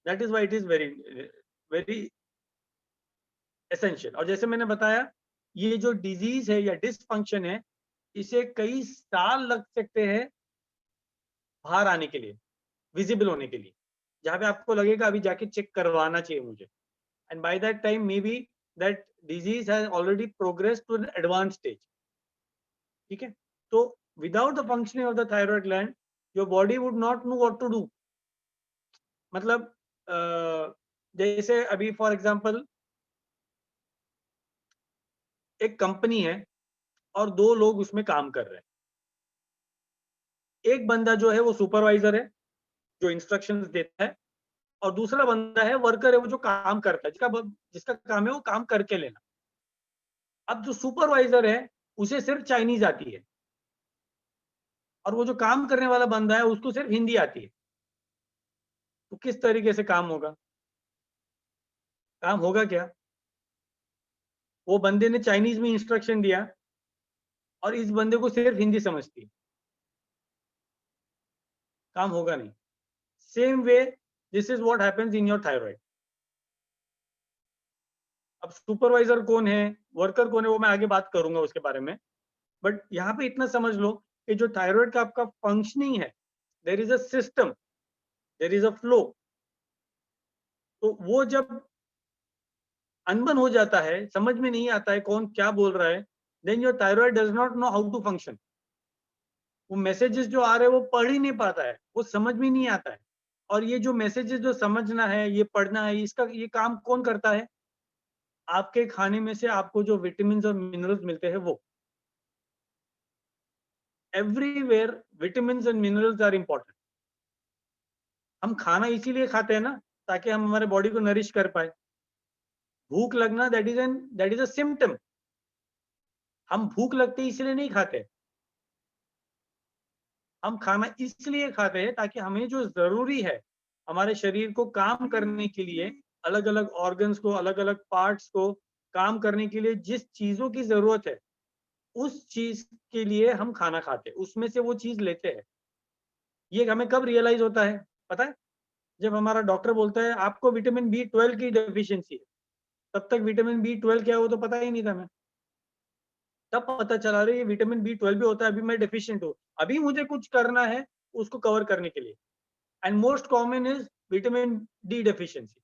That is why it is very very essential. और जैसे मैंने बताया, ये जो डिजीज है या डिसफंक्शन है, इसे कई साल लग सकते हैं बाहर आने के लिए, विजिबल होने के लिए, जहाँ पे आपको लगेगा अभी जाके चेक करवाना चाहिए मुझे. And by that time may be that disease has already progress to an advance stage. ठीक है. तो without the functioning of the thyroid gland, your body would not know what to do. मतलब जैसे अभी for example एक company है और 2 लोग उसमें काम कर रहे हैं। एक बंदा जो है वो सुपरवाइजर है, जो इंस्ट्रक्शंस देता है, और दूसरा बंदा है वर्कर है, वो जो काम करता है, जिसका काम है वो काम करके लेना। अब जो सुपरवाइजर है उसे सिर्फ चाइनीज आती है, और वो जो काम करने वाला बंदा है उसको सिर्फ हिंदी आती है। तो किस तरीके से काम होगा? काम होगा क्या? वो बंदे ने चाइनीज में इंस्ट्रक्शन दिया और इस बंदे को सिर्फ हिंदी समझती है, काम होगा नहीं। Same way this is what happens in your thyroid. अब सुपरवाइजर कौन है, वर्कर कौन है, वो मैं आगे बात करूंगा उसके बारे में। बट यहाँ पे इतना समझ लो कि जो थायराइड का आपका फंक्शनिंग है, there is a system, there is a flow. तो वो जब अनबन हो जाता है, समझ में नहीं आता है कौन क्या बोल रहा है, then your thyroid does not know how to function. वो मैसेजेस जो आ रहे हैं वो पढ़ ही नहीं पाता है, वो समझ में नहीं आता है। और ये जो मैसेजेस जो समझना है, ये पढ़ना है, इसका ये काम कौन करता है? आपके खाने में से आपको जो विटामिन और मिनरल्स मिलते हैं वो। Everywhere vitamin and minerals are important. हम खाना इसीलिए खाते हैं ना, ताकि हम हमारे बॉडी को नरिश कर पाए। भूख लगना दैट इज अ सिम्टम। हम भूख लगते इसलिए नहीं खाते, हम खाना इसलिए खाते हैं ताकि हमें जो जरूरी है हमारे शरीर को काम करने के लिए, अलग अलग ऑर्गन्स को, अलग अलग पार्ट्स को काम करने के लिए जिस चीजों की जरूरत है, उस चीज के लिए हम खाना खाते हैं, उसमें से वो चीज लेते हैं। ये हमें कब रियलाइज होता है पता है? जब हमारा डॉक्टर बोलता है आपको विटामिन बी 12 की डेफिशिएंसी है। तब तक विटामिन बी 12 क्या हो तो पता ही नहीं था मैं। तब पता चला रही है विटामिन बी 12 भी होता है, अभी मैं डेफिशिएंट हूँ, अभी मुझे कुछ करना है उसको कवर करने के लिए। And most common is vitamin D deficiency.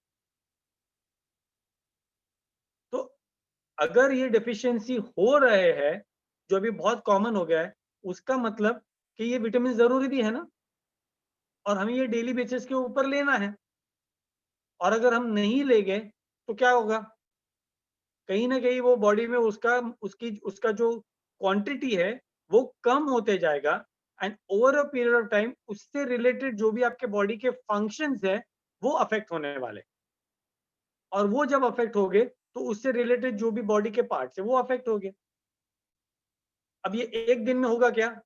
तो अगर ये डेफिशिएंसी हो रहे हैं, जो अभी बहुत कॉमन हो गया है, उसका मतलब कि ये विटामिन जरूरी भी है ना, और हमें ये डेली बेसिस के ऊपर लेना है। और अगर हम नहीं लेंगे तो क्या होगा? कहीं ना कहीं वो बॉडी में उसका जो क्वांटिटी है वो कम होते जाएगा। And over a period of time उससे रिलेटेड जो भी आपके बॉडी के फंक्शंस है वो अफेक्ट होने वाले। और वो जब अफेक्ट हो गए तो उससे रिलेटेड जो भी बॉडी के पार्ट्स है वो अफेक्ट हो गए। अब ये एक दिन में होगा क्या?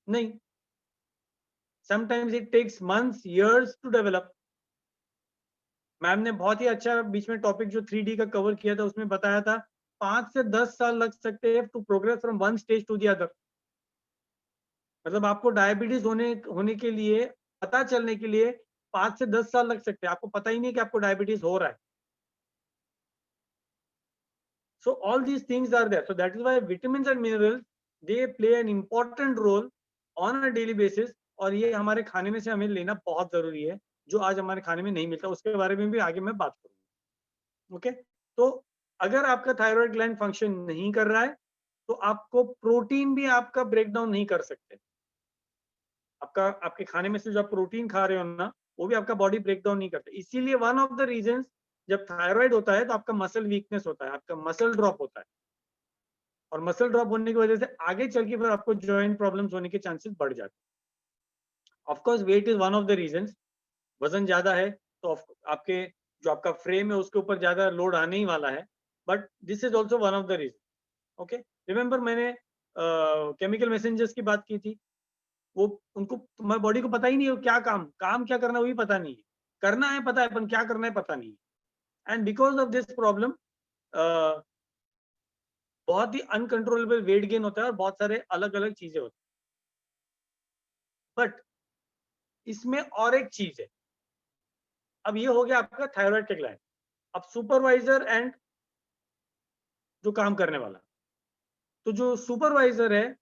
नहीं। Sometimes it takes months years to develop. Ma'am ने बहुत ही अच्छा बीच में टॉपिक जो 3D का कवर किया था उसमें बताया था 5 से 10 साल लग सकते हैं to progress from one stage to the other. मतलब आपको डायबिटीज होने होने के लिए, पता चलने के लिए 5 से 10 साल लग सकते हैं, आपको पता ही नहीं कि आपको डायबिटीज हो रहा है। So all these things are there. So that is why vitamins and minerals they play an important role on a daily basis। और ये हमारे खाने में से हमें लेना बहुत जरूरी है, जो आज हमारे खाने में नहीं मिलता, उसके बारे में भी आगे मैं बात करूंगा। ओके, तो अगर आपका थायराइड ग्लैंड फंक्शन नहीं कर रहा है तो आपको प्रोटीन भी आपका ब्रेक डाउन नहीं कर सकते। आपका आपके खाने में से जो आप प्रोटीन खा रहे हो ना, वो भी आपका बॉडी ब्रेक डाउन नहीं करता। इसीलिए वन ऑफ द रीजंस जब थायराइड होता है तो आपका मसल वीकनेस होता है, आपका मसल ड्रॉप होता है। और मसल ड्रॉप होने की वजह से आगे चल के फिर आपको जॉइंट प्रॉब्लम्स होने के चांसेस बढ़ जाते हैं। Of course weight is one of the reasons. वजन ज्यादा है तो आपके जो आपका फ्रेम है उसके ऊपर ज्यादा लोड आने ही वाला है। But this is also one of the reason. Okay, remember मैंने केमिकल मैसेंजर्स की बात की थी। वो उनको तुम्हारी बॉडी को पता ही नहीं है क्या काम क्या करना है, वो भी पता नहीं है। करना है पता है, पर क्या करना है पता नहीं है। And because of this problem बहुत ही अनकंट्रोलेबल वेट गेन होता है और बहुत सारे अलग अलग चीजें होती है। बट इसमें और एक चीज है। अब ये हो गया आपका थायराइड के ग्लैंड। अब सुपरवाइजर एंड जो काम करने वाला, तो जो सुपरवाइजर है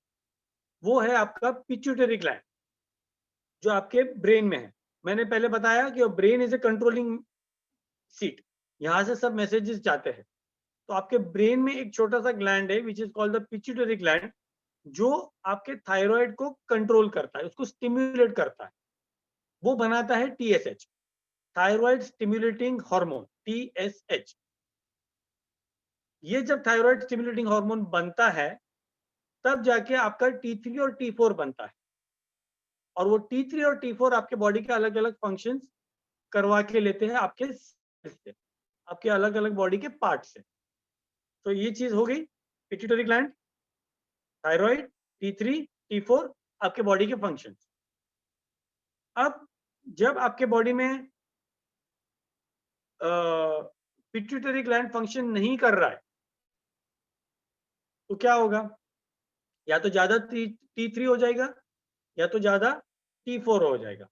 वो है आपका पिट्यूटरी ग्लैंड, जो आपके ब्रेन में है। मैंने पहले बताया कि brain is a controlling seat, यहां से सब मैसेजेस जाते हैं। तो आपके ब्रेन में एक छोटा सा ग्लैंड है which is called the pituitary gland, जो आपके थायराइड को कंट्रोल करता है, उसको स्टिम्युलेट करता है। वो बनाता है TSH, thyroid stimulating hormone TSH। ये जब थायराइड स्टिमुलेटिंग हार्मोन बनता है तब जाके आपका T3 और T4 बनता है, और वो T3 और T4 आपके बॉडी के अलग अलग फंक्शंस करवा के लेते हैं आपके से, आपके अलग अलग बॉडी के पार्ट से। तो ये चीज हो गई pituitary gland, thyroid, T3, T4 आपके बॉडी के फंक्शंस। अब जब आपके बॉडी में पिट्यूटरी ग्लैंड फंक्शन नहीं कर रहा है तो क्या होगा? या तो ज्यादा T3 हो जाएगा या तो ज्यादा T4 हो जाएगा।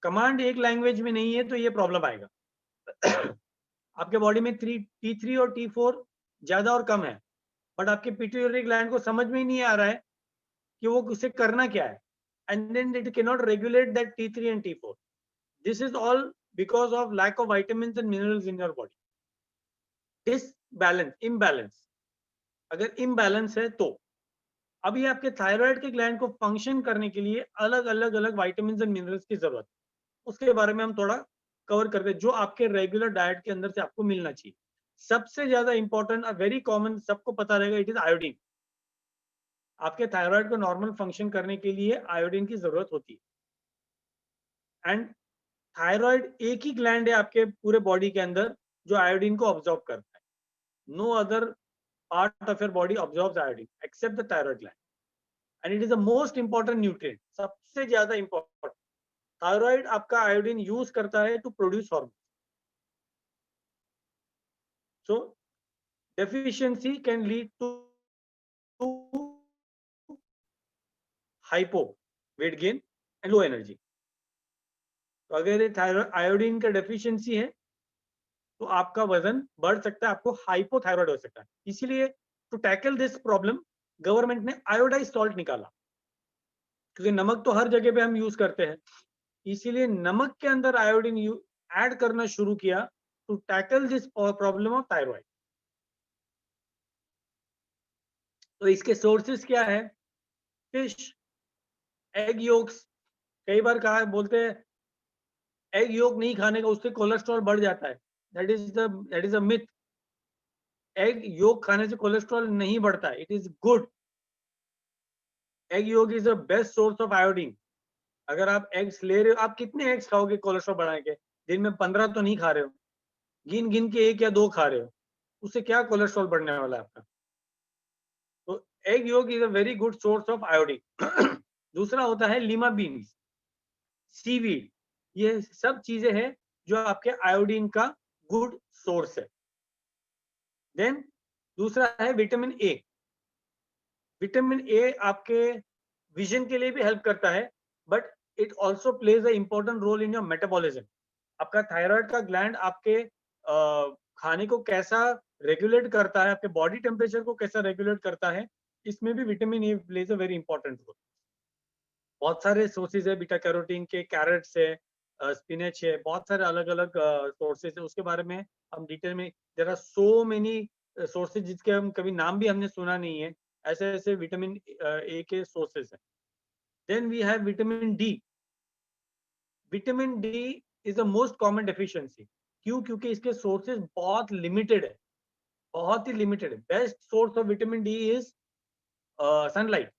कमांड एक लैंग्वेज में नहीं है तो ये प्रॉब्लम आएगा। आपके बॉडी में T3 और T4 ज्यादा और कम है, बट आपके पिट्यूटरी ग्लैंड को समझ में ही नहीं आ रहा है कि वो उसे करना क्या है, and then it can not regulate that T3 and T4। This is all because of lack of vitamins and minerals in your body. Disbalance, imbalance, अगर इम्बैलेंस है तो अभी आपके थायराइड के ग्लैंड को फंक्शन करने के लिए अलग अलग अलग विटामिन्स एंड मिनरल्स की जरूरत है। उसके बारे में हम थोड़ा कवर करते हैं जो आपके रेगुलर डाइट के अंदर से आपको मिलना चाहिए। सबसे ज्यादा इंपॉर्टेंट, वेरी कॉमन, सबको पता रहेगा, इट इज आयोडीन। आपके थायराइड को नॉर्मल फंक्शन करने के लिए आयोडीन की जरूरत होती है, एंड थायराइड एक ही ग्लैंड है आपके पूरे बॉडी के अंदर जो आयोडीन को ऑब्जॉर्व करता है। No other part of your body absorbs iodine except the thyroid gland, and it is the most important nutrient, सबसे ज्यादा इंपॉर्टेंट। थायराइड आपका आयोडीन यूज करता है to produce hormone. So deficiency can lead to hypo, weight gain and low energy. तो अगर thyroid iodine का deficiency है तो आपका वजन बढ़ सकता है, आपको हाइपोथायराइड हो सकता है। इसीलिए to tackle this problem government ने आयोडाइज सॉल्ट निकाला, क्योंकि नमक तो हर जगह पे हम यूज करते हैं, इसीलिए नमक के अंदर आयोडीन ऐड करना शुरू किया to tackle this problem of thyroid. तो इसके सोर्सेस क्या है? Fish, egg yolks. कई बार कहा बोलते हैं एग योक नहीं खाने का, उससे कोलेस्ट्रॉल बढ़ जाता है। That is a myth. Egg yolk खाने से कोलेस्ट्रॉल नहीं बढ़ता है, it is good. Egg yolk is the best source of iodine. अगर आप एग्स ले रहे हो, आप कितने एग्स खाओगे कोलेस्ट्रॉल बढ़ाने के? दिन में 15 तो नहीं खा रहे हो, गिन गिन के 1 या 2 खा रहे हो, उससे क्या कोलेस्ट्रॉल बढ़ने वाला है आपका? तो egg yolk is a very good source of iodine. दूसरा होता है लीमा बीन्स, सीवीड। ये सब चीजें हैं जो आपके आयोडीन का गुड सोर्स है। देन दूसरा है विटामिन ए। विटामिन ए आपके विजन के लिए भी हेल्प करता है, but it also plays a important role in your metabolism. आपका थायराइड का ग्लैंड आपके खाने को कैसा रेगुलेट करता है, आपके बॉडी टेम्परेचर को कैसा रेगुलेट करता है, इसमें भी vitamin A plays a very important role. बहुत सारे सोर्सेज है बीटा कैरोटीन के, कैरेट्स है, स्पिनच है, बहुत सारे अलग अलग सोर्सेज है, उसके बारे में हम डिटेल में, there are so many sources जिसके हम कभी नाम भी हमने सुना नहीं है। ऐसे ऐसे विटामिन ए के सोर्सेज है। Then we have vitamin D. Vitamin D is the most common deficiency. क्यों? क्योंकि इसके सोर्सेज बहुत लिमिटेड है, बहुत ही लिमिटेड है। Best source of vitamin D is sunlight.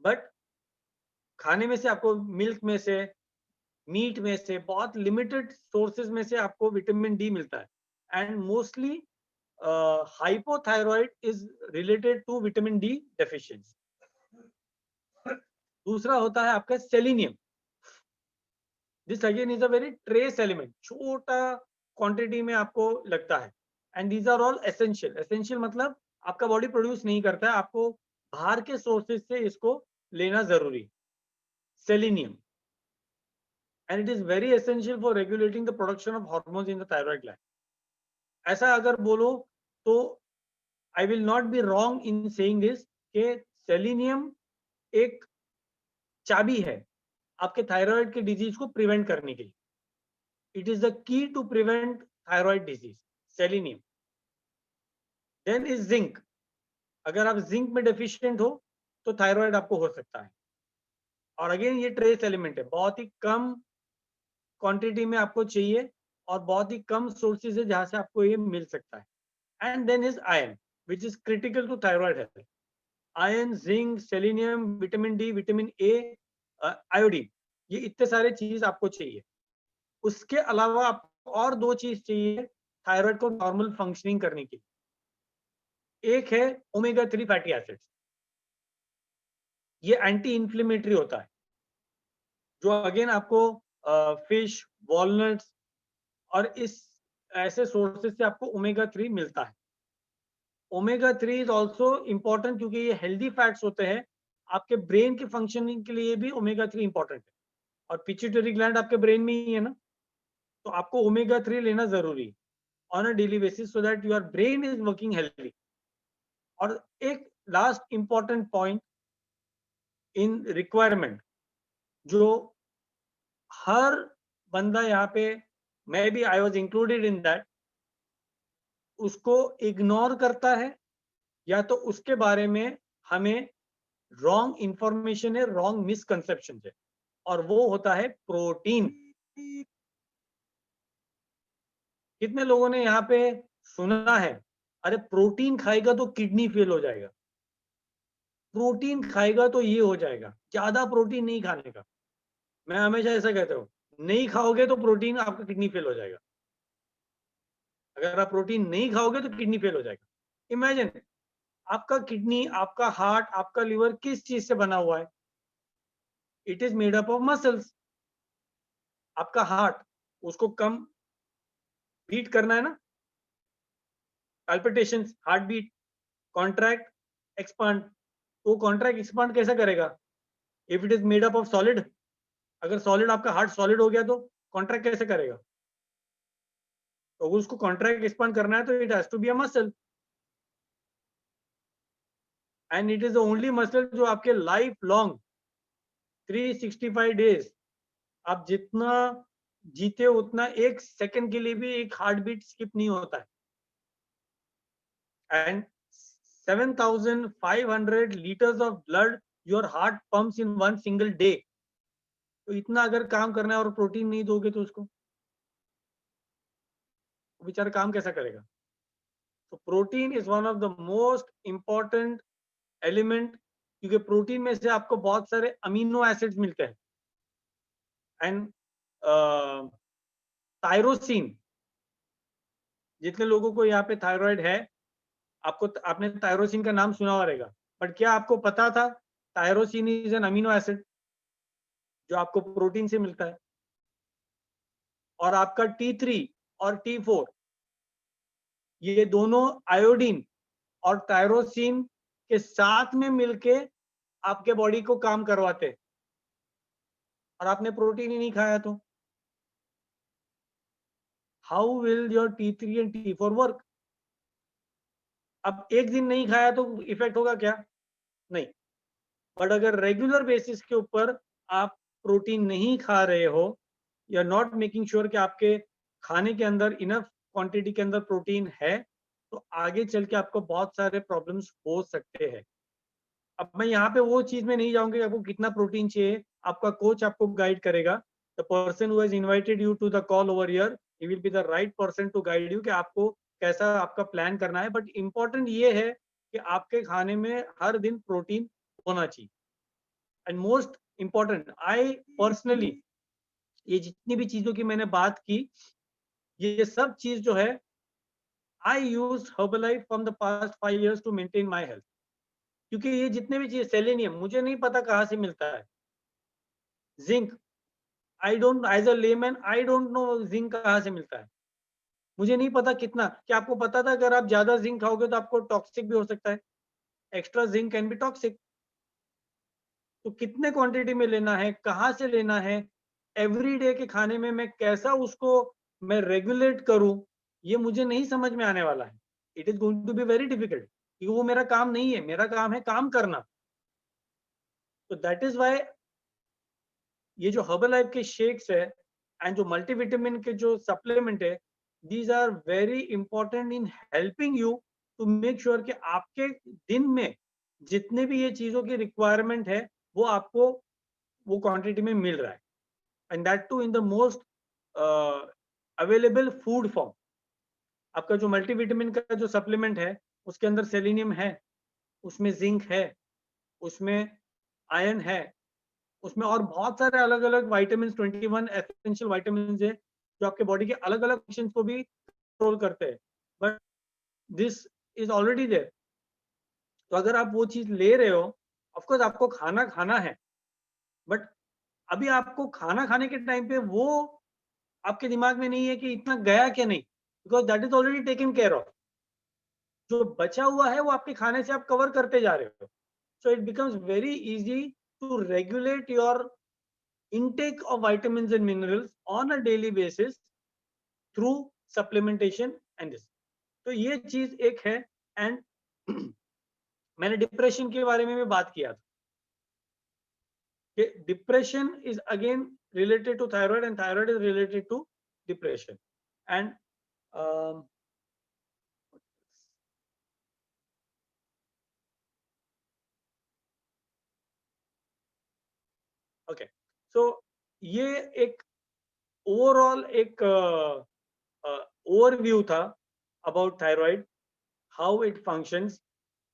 But खाने में से आपको, मिल्क में से, मीट में से, बहुत लिमिटेड सोर्सेज में से आपको विटामिन डी मिलता है, and mostly hypothyroid is related to vitamin D deficiency. दूसरा होता है आपका selenium. This again is a very trace element, छोटा क्वांटिटी में आपको लगता है, and these are all essential. Essential मतलब आपका बॉडी प्रोड्यूस नहीं करता है, आपको बाहर के सोर्सेज से इसको लेना जरूरी। Selenium, and it is very essential for regulating the production of hormones in the thyroid gland. ऐसा अगर बोलो तो I will not be wrong in saying this कि सेलेनियम एक चाबी है आपके थायराइड के डिजीज को प्रिवेंट करने के लिए। It is the key to prevent thyroid disease, selenium. Then is zinc. अगर आप जिंक में डेफिशिएंट हो तो थायराइड आपको हो सकता है। और अगेन ये ट्रेस एलिमेंट है, बहुत ही कम क्वांटिटी में आपको चाहिए और बहुत ही कम सोर्सेज है जहां से आपको ये मिल सकता है. And then is iron which is critical to thyroid health. Iron, zinc, selenium, vitamin D, vitamin A, iodine, ये इतने सारे चीज आपको चाहिए. उसके अलावा आपको और दो चीज चाहिए थायराइड को नॉर्मल फंक्शनिंग करने के लिए. एक है ओमेगा 3 फैटी एसिड्स. ये एंटी इंफ्लेमेटरी होता है, जो अगेन आपको फिश, वॉलनट्स और इस ऐसे सोर्सेज से आपको ओमेगा 3 मिलता है. ओमेगा 3 इज ऑल्सो इम्पोर्टेंट क्योंकि ये हेल्दी फैट्स होते हैं. आपके ब्रेन के फंक्शनिंग के लिए भी ओमेगा 3 इंपॉर्टेंट है. और पिट्यूटरी ग्लैंड आपके ब्रेन में ही है ना, तो आपको ओमेगा 3 लेना जरूरी है on a daily basis so that your brain is working healthy. और एक last important point in requirement, जो हर बंदा यहाँ पे, मैं भी I was included in that, उसको इग्नोर करता है या तो उसके बारे में हमें रॉन्ग इंफॉर्मेशन है, रॉन्ग मिसकंसेप्शन है, और वो होता है प्रोटीन. कितने लोगों ने यहाँ पे सुना है, अरे प्रोटीन खाएगा तो किडनी फेल हो जाएगा, प्रोटीन खाएगा तो ये हो जाएगा, ज्यादा प्रोटीन नहीं खाने का. मैं हमेशा ऐसा कहता हूँ, नहीं खाओगे तो प्रोटीन आपका किडनी फेल हो जाएगा. अगर आप प्रोटीन नहीं खाओगे तो किडनी फेल हो जाएगा. इमेजिन, आपका किडनी, आपका हार्ट, आपका लिवर किस चीज से बना हुआ है? It is made up of muscles. आपका हार्ट, उसको कम बीट करना है ना, palpitations, heart beat, contract, expand. तो कॉन्ट्रैक्ट एक्सपांड कैसा करेगा? If it is made up of solid. अगर सॉलिड, आपका हार्ट सॉलिड हो गया तो कॉन्ट्रैक्ट कैसे करेगा? तो उसको कॉन्ट्रैक्ट एक्सपांड करना है तो it has to be a muscle. And it is the only muscle जो आपके लाइफ लॉन्ग 365 डेज, आप जितना जीते उतना एक सेकंड के लिए भी एक हार्ट बीट स्किप नहीं होता है. And 7,500 liters of blood your heart pumps in one single day. तो इतना अगर काम करना है और प्रोटीन नहीं दोगे तो उसको बेचारा काम कैसा करेगा? तो protein is one of the most important element, क्योंकि प्रोटीन में से आपको बहुत सारे अमीनो एसिड्स मिलते हैं. एंड थायरोसिन, जितने लोगों को यहाँ पे थायराइड है, आपने थायरोसिन का नाम सुना रहेगा, बट क्या आपको पता था thyroxine is an amino acid जो आपको प्रोटीन से मिलता है? और आपका T3 और T4, ये दोनों आयोडीन और टायरोसिन के साथ में मिलके आपके बॉडी को काम करवाते हैं, और आपने प्रोटीन ही नहीं खाया तो how will your T3 and T4 work? अब एक दिन नहीं खाया तो इफेक्ट होगा क्या? नहीं. बट अगर रेगुलर बेसिस के ऊपर आप प्रोटीन नहीं खा रहे हो, you are not making sure कि आपके खाने के अंदर इनफ क्वांटिटी के अंदर प्रोटीन है, तो आगे चल के आपको बहुत सारे प्रॉब्लम्स हो सकते हैं. अब मैं यहाँ पे वो चीज में नहीं जाऊंगी आपको कितना प्रोटीन चाहिए, आपका कोच आपको गाइड करेगा. The person who has invited you to the call over here, he will be the right person to guide you कि आपको कैसा आपका प्लान करना है. बट इम्पोर्टेंट ये है कि आपके खाने में हर दिन प्रोटीन होना चाहिए. And most important, I personally, ये जितनी भी चीजों की मैंने बात की, ये सब चीज जो है, I use Herbalife from the past 5 years to maintain my health. क्योंकि ये जितने भी चीज, सेलेनियम मुझे नहीं पता कहाँ से मिलता है, zinc I don't, as a layman I don't know zinc कहाँ से मिलता है. मुझे नहीं पता कितना. क्या आपको पता था अगर आप ज्यादा जिंक खाओगे तो आपको टॉक्सिक भी हो सकता है? Extra zinc can be toxic. तो कितने क्वांटिटी में लेना है, कहाँ से लेना है, एवरी डे के खाने में मैं कैसा उसको मैं रेगुलेट करूं, ये मुझे नहीं समझ में आने वाला है. It is going to be very difficult, क्योंकि वो मेरा काम नहीं है. मेरा काम है काम करना. तो दैट इज वाई ये जो हर्बल लाइफ के शेक्स है एंड जो मल्टीविटामिन के जो सप्लीमेंट है, these are very important in helping you to make sure कि आपके दिन में जितने भी ये चीजों की रिक्वायरमेंट है वो आपको वो क्वांटिटी में मिल रहा है, and that too in the most available food form. आपका जो मल्टीविटामिन का जो सप्लीमेंट है उसके अंदर सेलेनियम है, उसमें जिंक है, उसमें आयरन है, उसमें और बहुत सारे अलग अलग वाइटामिन 21 एसेंशियल वाइटामिन है जो आपके बॉडी के अलग अलग फंक्शन को भी कंट्रोल करते हैं, but this is already there. तो अगर आप वो चीज ले रहे हो, ऑफकोर्स आपको खाना खाना है, बट अभी आपको खाना खाने के टाइम पे वो आपके दिमाग में नहीं है कि इतना गया क्या नहीं, because that is already taken care of. जो बचा हुआ है वो आपके खाने से आप कवर करते जा रहे हो। So it becomes very easy to regulate your intake of vitamins and minerals on a daily basis through supplementation and this। तो ये चीज एक है। एंड मैंने डिप्रेशन के बारे में भी बात किया था कि depression is again related to thyroid and thyroid is related to depression. And okay, so ये एक ओवरऑल एक ओवरव्यू था about thyroid, how it functions,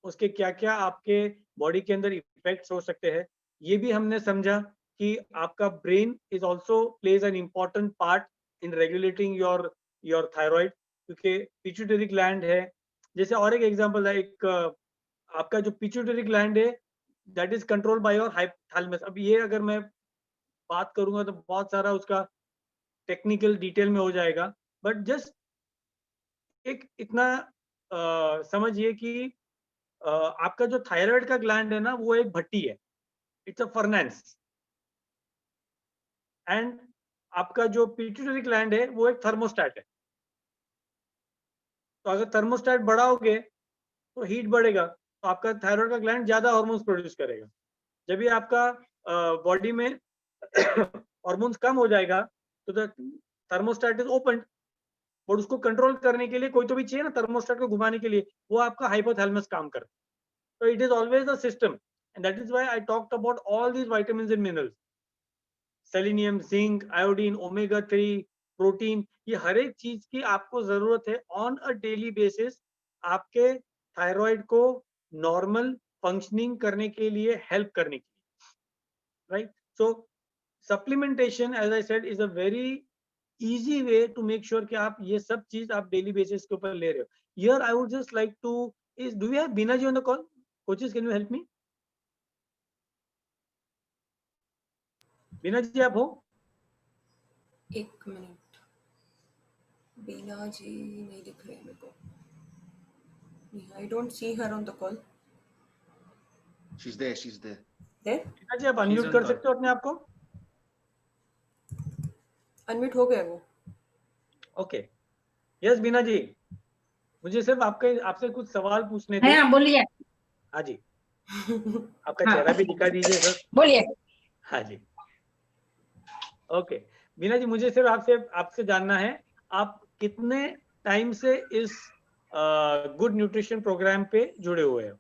उसके क्या क्या आपके बॉडी के अंदर इफेक्ट्स हो सकते हैं। ये भी हमने समझा कि आपका brain is also plays an important part in regulating your your thyroid, क्योंकि पिट्यूटरी ग्लैंड है। जैसे और एक एग्जांपल है, एक आपका जो पिट्यूटरी ग्लैंड है that is control by your hypothalamus. अब ये अगर मैं बात करूंगा तो बहुत सारा उसका टेक्निकल डिटेल में हो जाएगा, बट जस्ट एक इतना समझिए कि आपका जो थायराइड का ग्लैंड है ना वो एक भट्टी है, इट्स अ फर्नेस। एंड आपका जो पिट्यूटरी ग्लैंड है वो एक थर्मोस्टेट है। तो अगर थर्मोस्टेट बढ़ाओगे तो हीट बढ़ेगा, तो आपका थायराइड का ग्लैंड ज्यादा हार्मोन्स प्रोड्यूस करेगा। जब भी आपका बॉडी में हार्मोन्स कम हो जाएगा तो द थर्मोस्टेट इज ओपन, और उसको कंट्रोल करने के लिए कोई तो भी चाहिए ना थर्मोस्टेट को घुमाने के लिए, वो आपका हाइपोथैलेमस काम करता है। तो it is always a system, and that is why I talked about all these vitamins and minerals, selenium, zinc, iodine, omega 3, protein, ये हर एक चीज की आपको जरूरत है ऑन अ डेली बेसिस आपके थायराइड को नॉर्मल फंक्शनिंग करने के लिए, हेल्प करने के लिए, right. So supplementation as I said is a very easy way to make sure कि आप ये सब चीज आप डेली बेसिस के ऊपर ले रहे हो। Here I would just like to is do we have Bina ji on the call? Coaches, can you help me? बीना जी आप हो? एक मिनट, बीना जी नहीं दिख रहे मेरे को। I don't see her on the call. She's there. She's there. There? बीना जी आप unmute कर सकते हो अपने आप को? अनम्यूट हो गया वो। ओके, यस बीना जी, मुझे सिर्फ आपसे कुछ सवाल पूछने थे। हाँ बोलिए। हाँ जी, आपका चेहरा भी दिखा दीजिए सर। बोलिए। हाँ जी, ओके बीना जी, मुझे सिर्फ आपसे जानना है, आप कितने टाइम से इस गुड न्यूट्रिशन प्रोग्राम पे जुड़े हुए हो?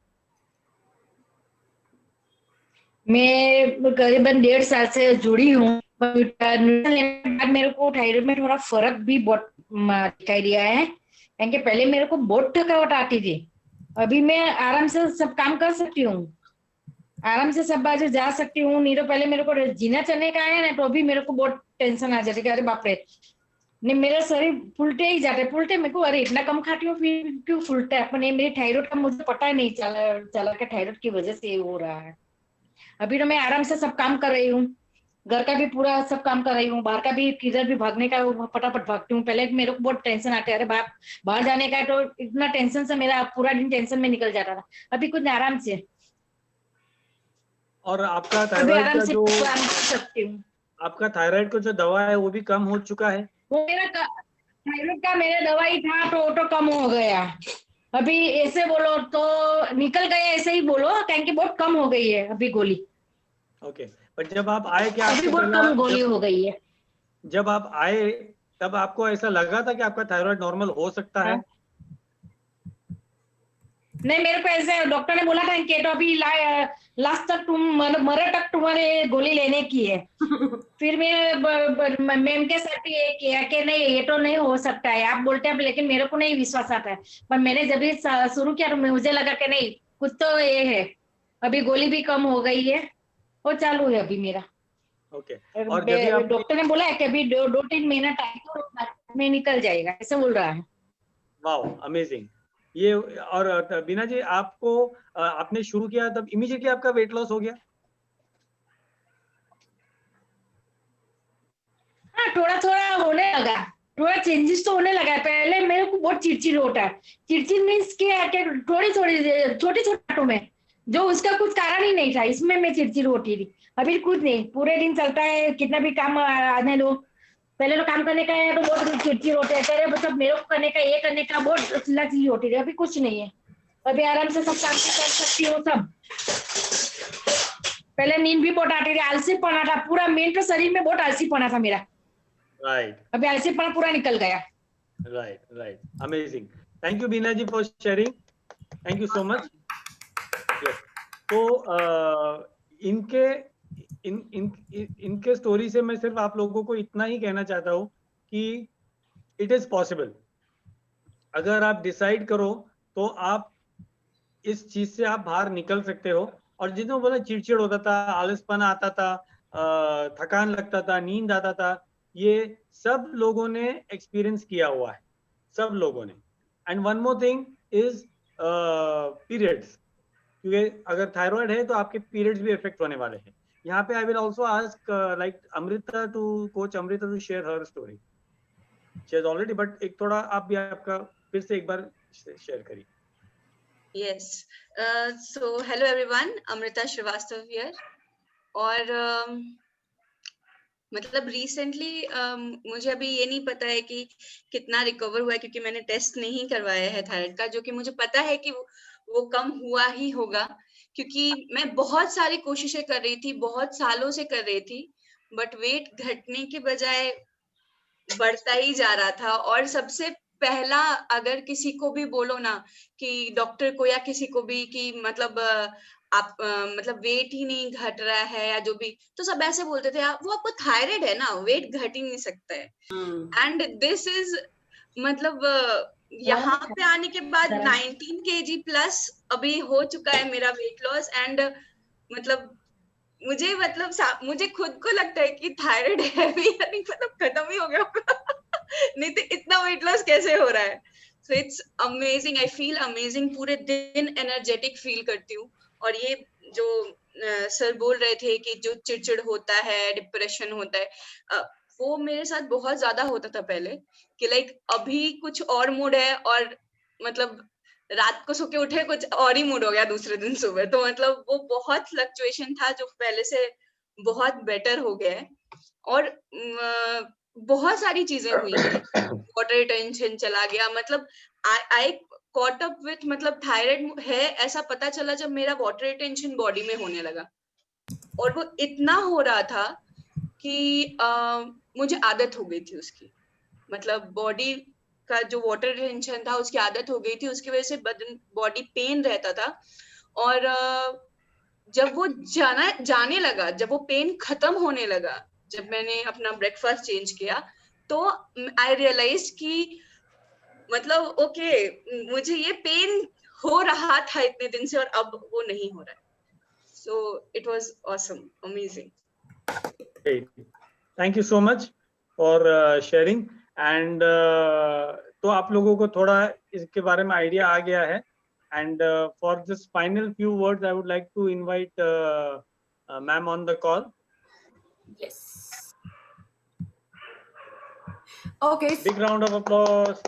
मैं करीबन 1.5 साल से जुड़ी हूँ। मेरे को थायराइड में थोड़ा फर्क भी बहुत दिखाई दिया है, क्योंकि पहले मेरे को बहुत थकावट आती थी। अभी मैं आराम से सब काम कर सकती हूँ, आराम से सब बाजू जा सकती हूँ। नहीं तो पहले मेरे को जीना चलने का है ना, तो अभी मेरे को बहुत टेंशन आ जाती है, अरे बाप रे, नहीं मेरा शरीर फुलटे ही जाते फुलटे। मेरे को अरे इतना कम खाती हूँ फिर क्यों फुलता है। अपने मेरी थायराइड का मुझे पता ही नहीं चला कि थायराइड की वजह से ये हो रहा है। अभी तो मैं आराम से सब काम कर रही हूँ, घर का भी पूरा सब काम कर रही हूँ, बाहर का भी किधर भी भागने का फटाफट भागती हूँ। पहले मेरे को बहुत टेंशन आते है, अरे बाहर जाने का, तो इतना टेंशन से मेरा पूरा दिन टेंशन में निकल जाता था। अभी कुछ आराम से, और आपका थायराइड का जो सकती हूँ, आपका थायराइड का जो दवा है वो भी कम हो चुका है? वो मेरा थायराइड का मेरा दवाई था तो ऑटो कम हो गया। अभी ऐसे बोलो तो निकल गए, ऐसे ही बोलो, क्योंकि बहुत कम हो गई है अभी गोली। ओके, पर जब आप आए क्या अभी बहुत कम गोली हो गई है? जब आप आए तब आपको ऐसा लगा था कि आपका थायराइड नॉर्मल हो सकता है? नहीं, मेरे को ऐसे डॉक्टर ने बोला था कि तो अभी लास्ट तक तुम मरे तक तुम्हारे गोली लेने की है। फिर मैं मैम के साथ ये किया कि नहीं, ये तो नहीं हो सकता है, आप बोलते हैं, लेकिन मेरे को नहीं विश्वास आता है। पर मैंने जब भी शुरू किया तो मुझे लगा कि नहीं, कुछ तो ये है। अभी गोली भी कम हो गई है, वो चालू है अभी मेरा। ओके। और जब भी आप डॉक्टर ने बोला है कि अभी 2-3 महीना टाइम और बाद में निकल जाएगा, ऐसे बोल रहा है। Wow, amazing. ये और बीना जी, आपको आपने शुरू किया तब इमीडिएटली आपका वेट लॉस हो गया? हाँ, थोड़ा थोड़ा होने लगा, थोड़ा चेंजेस तो होने लगा है। पहले मेरे को बहुत चिड़चिड़ होता है। चिड़चिड़ मीन्स के थोड़ी थोड़ी छोटी छोटी बातों में, जो उसका कुछ कारण ही नहीं था, इसमें मैं चिड़चिड़ होती थी। अभी कुछ नहीं, पूरे दिन चलता है, कितना भी काम आने दो। पहले तो काम करने का है तो बहुत चिड़चिड़ होते हैं, तेरे मतलब मेरे को करने का, ये करने का बहुत चिल्लाचिल्ली होती थी। अभी कुछ नहीं है, अभी आराम से सब काम कर सकती हो सब। पहले नींद भी बहुत आती थी, आलसीपना था पूरा, मेन तो शरीर में बहुत आलसीपना था मेरा। राइट अभी आलसीपना पूरा निकल गया। Right, amazing. Thank you Bina ji for sharing, thank you so much. तो इनके स्टोरी से मैं सिर्फ आप लोगों को इतना ही कहना चाहता हूँ कि इट इज पॉसिबल। अगर आप डिसाइड करो तो आप इस चीज से आप बाहर निकल सकते हो। और जिन्होंने बोला चिड़चिड़ होता था, आलसपना आता था, थकान लगता था, नींद आता था, ये सब लोगों ने एक्सपीरियंस किया हुआ है, सब लोगों ने। And one more thing is periods, क्योंकि अगर थायराइड है तो आपके पीरियड्स भी इफेक्ट होने वाले हैं। यहाँ पे I will also ask like Amrita to coach Amrita to share her story. She has already, but एक थोड़ा आप भी आपका फिर से एक बार शेयर करिए। Yes. So hello everyone, Amrita Srivastava here. और मतलब रिसेंटली मुझे अभी ये नहीं पता है कि कितना रिकवर हुआ है, क्योंकि मैंने टेस्ट नहीं करवाया है थायराइड का, जो कि मुझे पता है कि वो कम हुआ ही होगा, क्योंकि मैं बहुत सारी कोशिशें कर रही थी, बहुत सालों से कर रही थी, बट वेट घटने के बजाय बढ़ता ही जा रहा था। और सबसे पहला, अगर किसी को भी बोलो ना कि डॉक्टर को या किसी को भी कि मतलब आप मतलब वेट ही नहीं घट रहा है या जो भी, तो सब ऐसे बोलते थे वो आपको थायराइड है ना, वेट घट ही नहीं सकता है। एंड दिस इज मतलब यहाँ पे आने के बाद 19 kg प्लस अभी हो चुका है मेरा वेट लॉस। एंड मतलब मुझे खुद को लगता है कि थायराइड है भी या नहीं, मतलब खत्म ही हो गया होगा नहीं तो इतना वेट लॉस कैसे हो रहा है। So it's amazing, I feel amazing, पूरे दिन एनर्जेटिक फील करती हूँ। और ये जो सर बोल रहे थे कि जो चिड़चिड़ होता है, डिप्रेशन होता है, वो मेरे साथ बहुत ज्यादा होता था पहले, कि लाइक अभी कुछ और मूड है और मतलब रात को सो के उठे कुछ और ही मूड हो गया दूसरे दिन सुबह। तो मतलब वो बहुत फ्लक्चुएशन था जो पहले से बहुत बेटर हो गया है। और बहुत सारी चीजें हुई हैं, वाटर रिटेंशन चला गया, मतलब आई कॉट अप विथ, मतलब थायराइड है ऐसा पता चला जब मेरा वाटर रिटेंशन बॉडी में होने लगा। और वो इतना हो रहा था कि मुझे आदत हो गई थी उसकी, मतलब बॉडी का जो वाटर रिटेंशन था उसकी आदत हो गई थी, उसकी वजह से बदन बॉडी पेन रहता था। और जब वो जाने लगा, जब वो पेन खत्म होने लगा, जब मैंने अपना ब्रेकफास्ट चेंज किया, तो आई रियलाइज कि मतलब ओके, मुझे ये पेन हो रहा था इतने दिन से और अब वो नहीं हो रहा है। So it was awesome, amazing. Thank you so much for sharing. And तो आप लोगों को थोड़ा इसके बारे में आइडिया आ गया है। And for this final few words I would like to invite ma'am on the call. Yes. Okay. Big round of applause.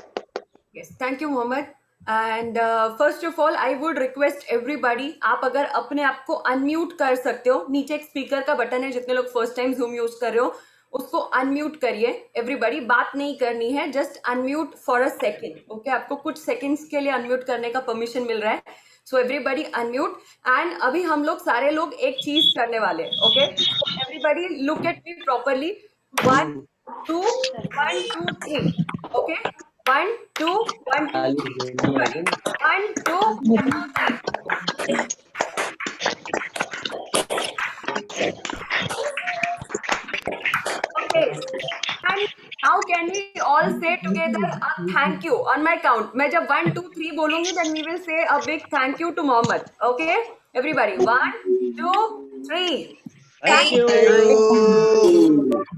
Yes, thank you, Mohammed. And first of all, I would request everybody, आप अगर अपने आप को unmute कर सकते हो, नीचे एक स्पीकर का बटन है, जितने लोग फर्स्ट टाइम जूम यूज कर रहे हो उसको अनम्यूट करिए। एवरीबॉडी, बात नहीं करनी है, just unmute for a second. Okay, आपको कुछ सेकेंड्स के लिए अनम्यूट करने का परमिशन मिल रहा है। So everybody unmute. एंड अभी हम लोग सारे लोग एक चीज करने वाले हैं। Okay, everybody look at me properly. 1 2 1 2 3। Okay, 1 2 1 2 1 2 3. Okay. And now can we all say together a thank you on my count? मैं जब 1 2 3 बोलूंगी, then we will say a big thank you to Mohammed. Okay, everybody. 1 2 3. Thank you.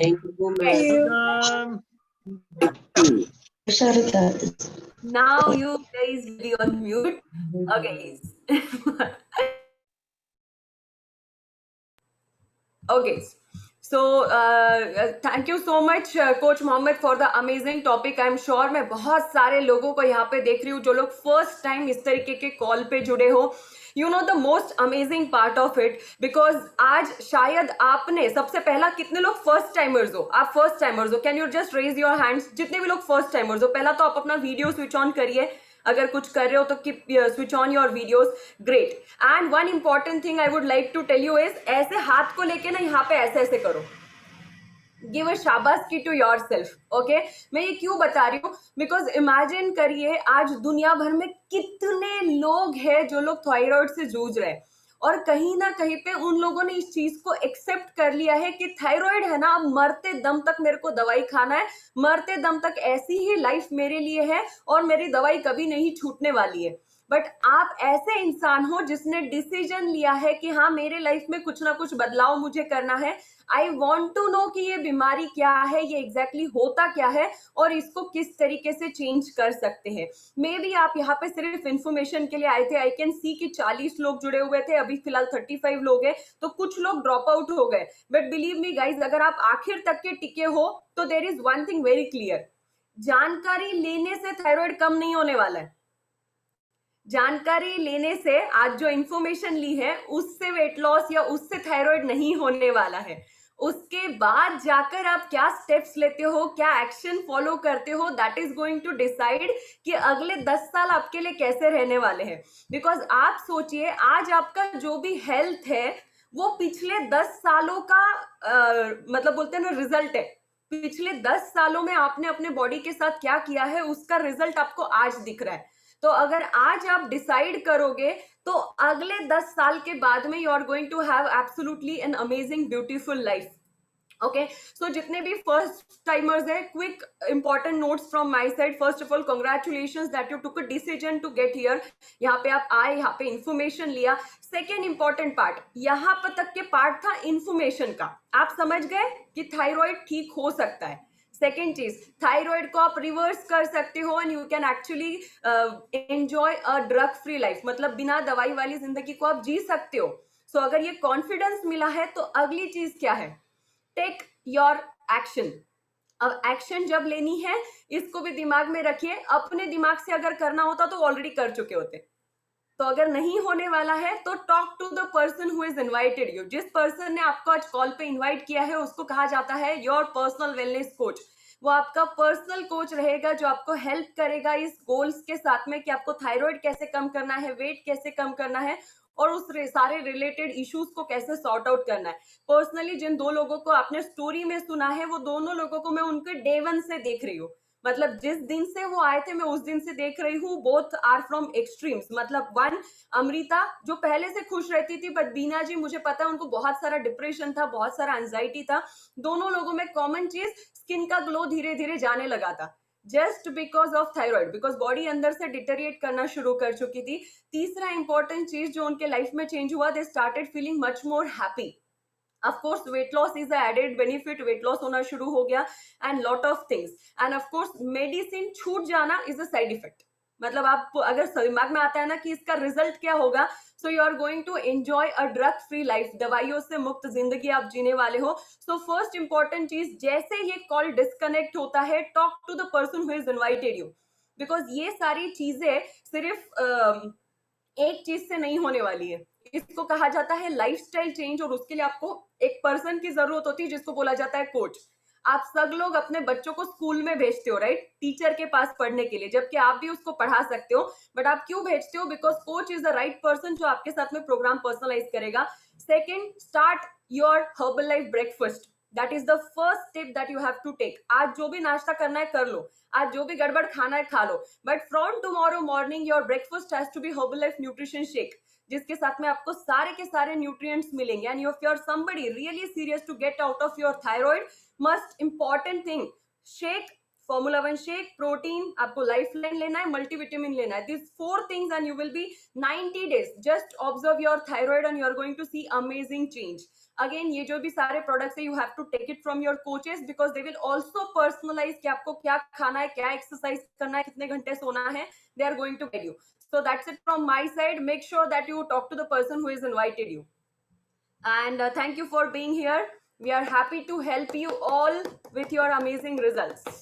Thank you, Okay. Welcome. Now you guys will be on mute. Okay. Okay. So thank you so much Coach Mohammed for the amazing topic. I'm sure मैं बहुत सारे लोगों को यहाँ पे देख रही हूँ जो लोग फर्स्ट टाइम इस तरीके के कॉल पे जुड़े हो. You know the most amazing part of it, because आज शायद आपने सबसे पहला, कितने लोग फर्स्ट टाइमर्स हो? आप फर्स्ट टाइमर्स हो? Can you just raise your hands जितने भी लोग फर्स्ट टाइमर्स हो. पहला तो आप अपना वीडियो स्विच ऑन करिए, अगर कुछ कर रहे हो तो keep switch on your videos. Great. And one important thing I would like to tell you is, ऐसे हाथ को लेके ना यहाँ पे ऐसे ऐसे करो. गिव अ शाबाशी टू योर सेल्फ. ओके, मैं ये क्यों बता रही हूँ? बिकॉज इमेजिन करिए आज दुनिया भर में कितने लोग हैं जो लोग थायराइड से जूझ रहे हैं, और कहीं ना कहीं पे उन लोगों ने इस चीज को एक्सेप्ट कर लिया है कि थायराइड है ना, अब मरते दम तक मेरे को दवाई खाना है, मरते दम तक ऐसी ही लाइफ मेरे लिए है और मेरी दवाई कभी नहीं छूटने वाली है. बट आप ऐसे इंसान हो जिसने डिसीजन लिया है कि हाँ मेरे लाइफ में कुछ ना कुछ बदलाव मुझे करना है. आई वॉन्ट टू नो कि ये बीमारी क्या है, ये एग्जैक्टली होता क्या है और इसको किस तरीके से चेंज कर सकते हैं. मे बी आप यहाँ पे सिर्फ इंफॉर्मेशन के लिए आए थे. आई कैन सी कि 40 लोग जुड़े हुए थे, अभी फिलहाल 35 लोग हैं, तो कुछ लोग ड्रॉप आउट हो गए. बट बिलीव मी गाइज, अगर आप आखिर तक के टिके हो तो there is one thing very clear, जानकारी लेने से थायराइड कम नहीं होने वाला है. जानकारी लेने से, आज जो इंफॉर्मेशन ली है उससे वेट लॉस या उससे थायराइड नहीं होने वाला है. उसके बाद जाकर आप क्या स्टेप्स लेते हो, क्या एक्शन फॉलो करते हो, that is going to decide कि अगले 10 साल आपके लिए कैसे रहने वाले हैं. बिकॉज आप सोचिए, आज आपका जो भी हेल्थ है वो पिछले 10 सालों का मतलब बोलते हैं ना रिजल्ट है. पिछले 10 सालों में आपने अपने बॉडी के साथ क्या किया है उसका रिजल्ट आपको आज दिख रहा है. तो अगर आज आप डिसाइड करोगे तो अगले 10 साल के बाद में you are going to have absolutely an amazing beautiful life. Okay, so जितने भी फर्स्ट टाइमर्स है, quick important notes from my side. First of all congratulations that you took a decision to get here. यहाँ पे आप आए, यहाँ पे information लिया. सेकेंड इंपॉर्टेंट पार्ट, यहाँ पर तक के पार्ट था इंफॉर्मेशन का. आप समझ गए कि थायराइड ठीक हो सकता है. सेकेंड चीज, थायराइड को आप रिवर्स कर सकते हो and you can actually enjoy a drug free life, मतलब बिना दवाई वाली जिंदगी को आप जी सकते हो. सो अगर ये कॉन्फिडेंस मिला है तो अगली चीज क्या है? Take your action. अब एक्शन जब लेनी है इसको भी दिमाग में रखिए. अपने दिमाग से अगर करना होता तो ऑलरेडी कर चुके होते. तो अगर नहीं होने वाला है तो talk to the person who is invited you. जिस पर्सन ने आपको आज कॉल पे इनवाइट किया है उसको कहा जाता है योर पर्सनल वेलनेस कोच. वो आपका पर्सनल कोच रहेगा जो आपको हेल्प करेगा इस गोल्स के साथ में कि आपको थायराइड कैसे कम करना है, वेट कैसे कम करना है और उस सारे रिलेटेड इश्यूज को कैसे सॉर्ट आउट करना है. पर्सनली जिन 2 लोगों को आपने स्टोरी में सुना है वो दोनों लोगों को मैं उनके डे 1 से देख रही हूँ. मतलब जिस दिन से वो आए थे मैं उस दिन से देख रही हूँ. Both are from extremes. मतलब वन, अमृता जो पहले से खुश रहती थी, बट बीना जी मुझे पता है उनको बहुत सारा डिप्रेशन था, बहुत सारा एंजाइटी था. दोनों लोगों में कॉमन चीज, स्किन का ग्लो धीरे धीरे जाने लगा था just because of thyroid, because body अंदर से डिटेरिएट करना शुरू कर चुकी थी. तीसरा इंपॉर्टेंट चीज जो उनके लाइफ में चेंज हुआ, they started feeling much more happy. Of course, weight loss is an added benefit. weight loss होना शुरू हो गया and lot of things. And of course, medicine छूट जाना is a side effect. मतलब आप अगर दिमाग में आता है ना कि इसका रिजल्ट क्या होगा, so you are going to enjoy a drug free life. दवाइयों से मुक्त जिंदगी आप जीने वाले हो. सो फर्स्ट इंपॉर्टेंट चीज, जैसे ये कॉल डिस्कनेक्ट होता है, talk to the person who is invited you. Because ये सारी चीजें सिर्फ एक चीज से नहीं होने वाली है. इसको कहा जाता है लाइफस्टाइल चेंज, और उसके लिए आपको एक पर्सन की जरूरत होती है जिसको बोला जाता है कोच. आप सब लोग अपने बच्चों को स्कूल में भेजते हो, राइट, टीचर के पास पढ़ने के लिए, जबकि आप भी उसको पढ़ा सकते हो. बट आप क्यों भेजते हो? Because coach is the right person जो आपके साथ में प्रोग्राम पर्सनलाइज करेगा. Second, start your Herbalife breakfast. That is the first step that you have to take. आज जो भी नाश्ता करना है कर लो, आज जो भी गड़बड़ खाना है खा लो, but from tomorrow morning your breakfast has to be Herbalife nutrition shake, जिसके साथ में आपको सारे के सारे न्यूट्रिएंट्स मिलेंगे. And if you are somebody really serious to get out of your thyroid, must important thing, shake, formula 1 shake, protein, आपको lifeline लेना है, मल्टीविटामिन लेना है. This 4 things and you will be 90 days. Just observe your thyroid and you are going to see amazing change. Again ये जो भी सारे products है, you have to take it from your coaches because they will also personalise कि आपको क्या खाना है, क्या एक्सरसाइज करना है, कितने घंटे सोना है. They are going to guide you. So that's it from my side. Make sure that you talk to the person who has invited you. And thank you for being here. We are happy to help you all with your amazing results.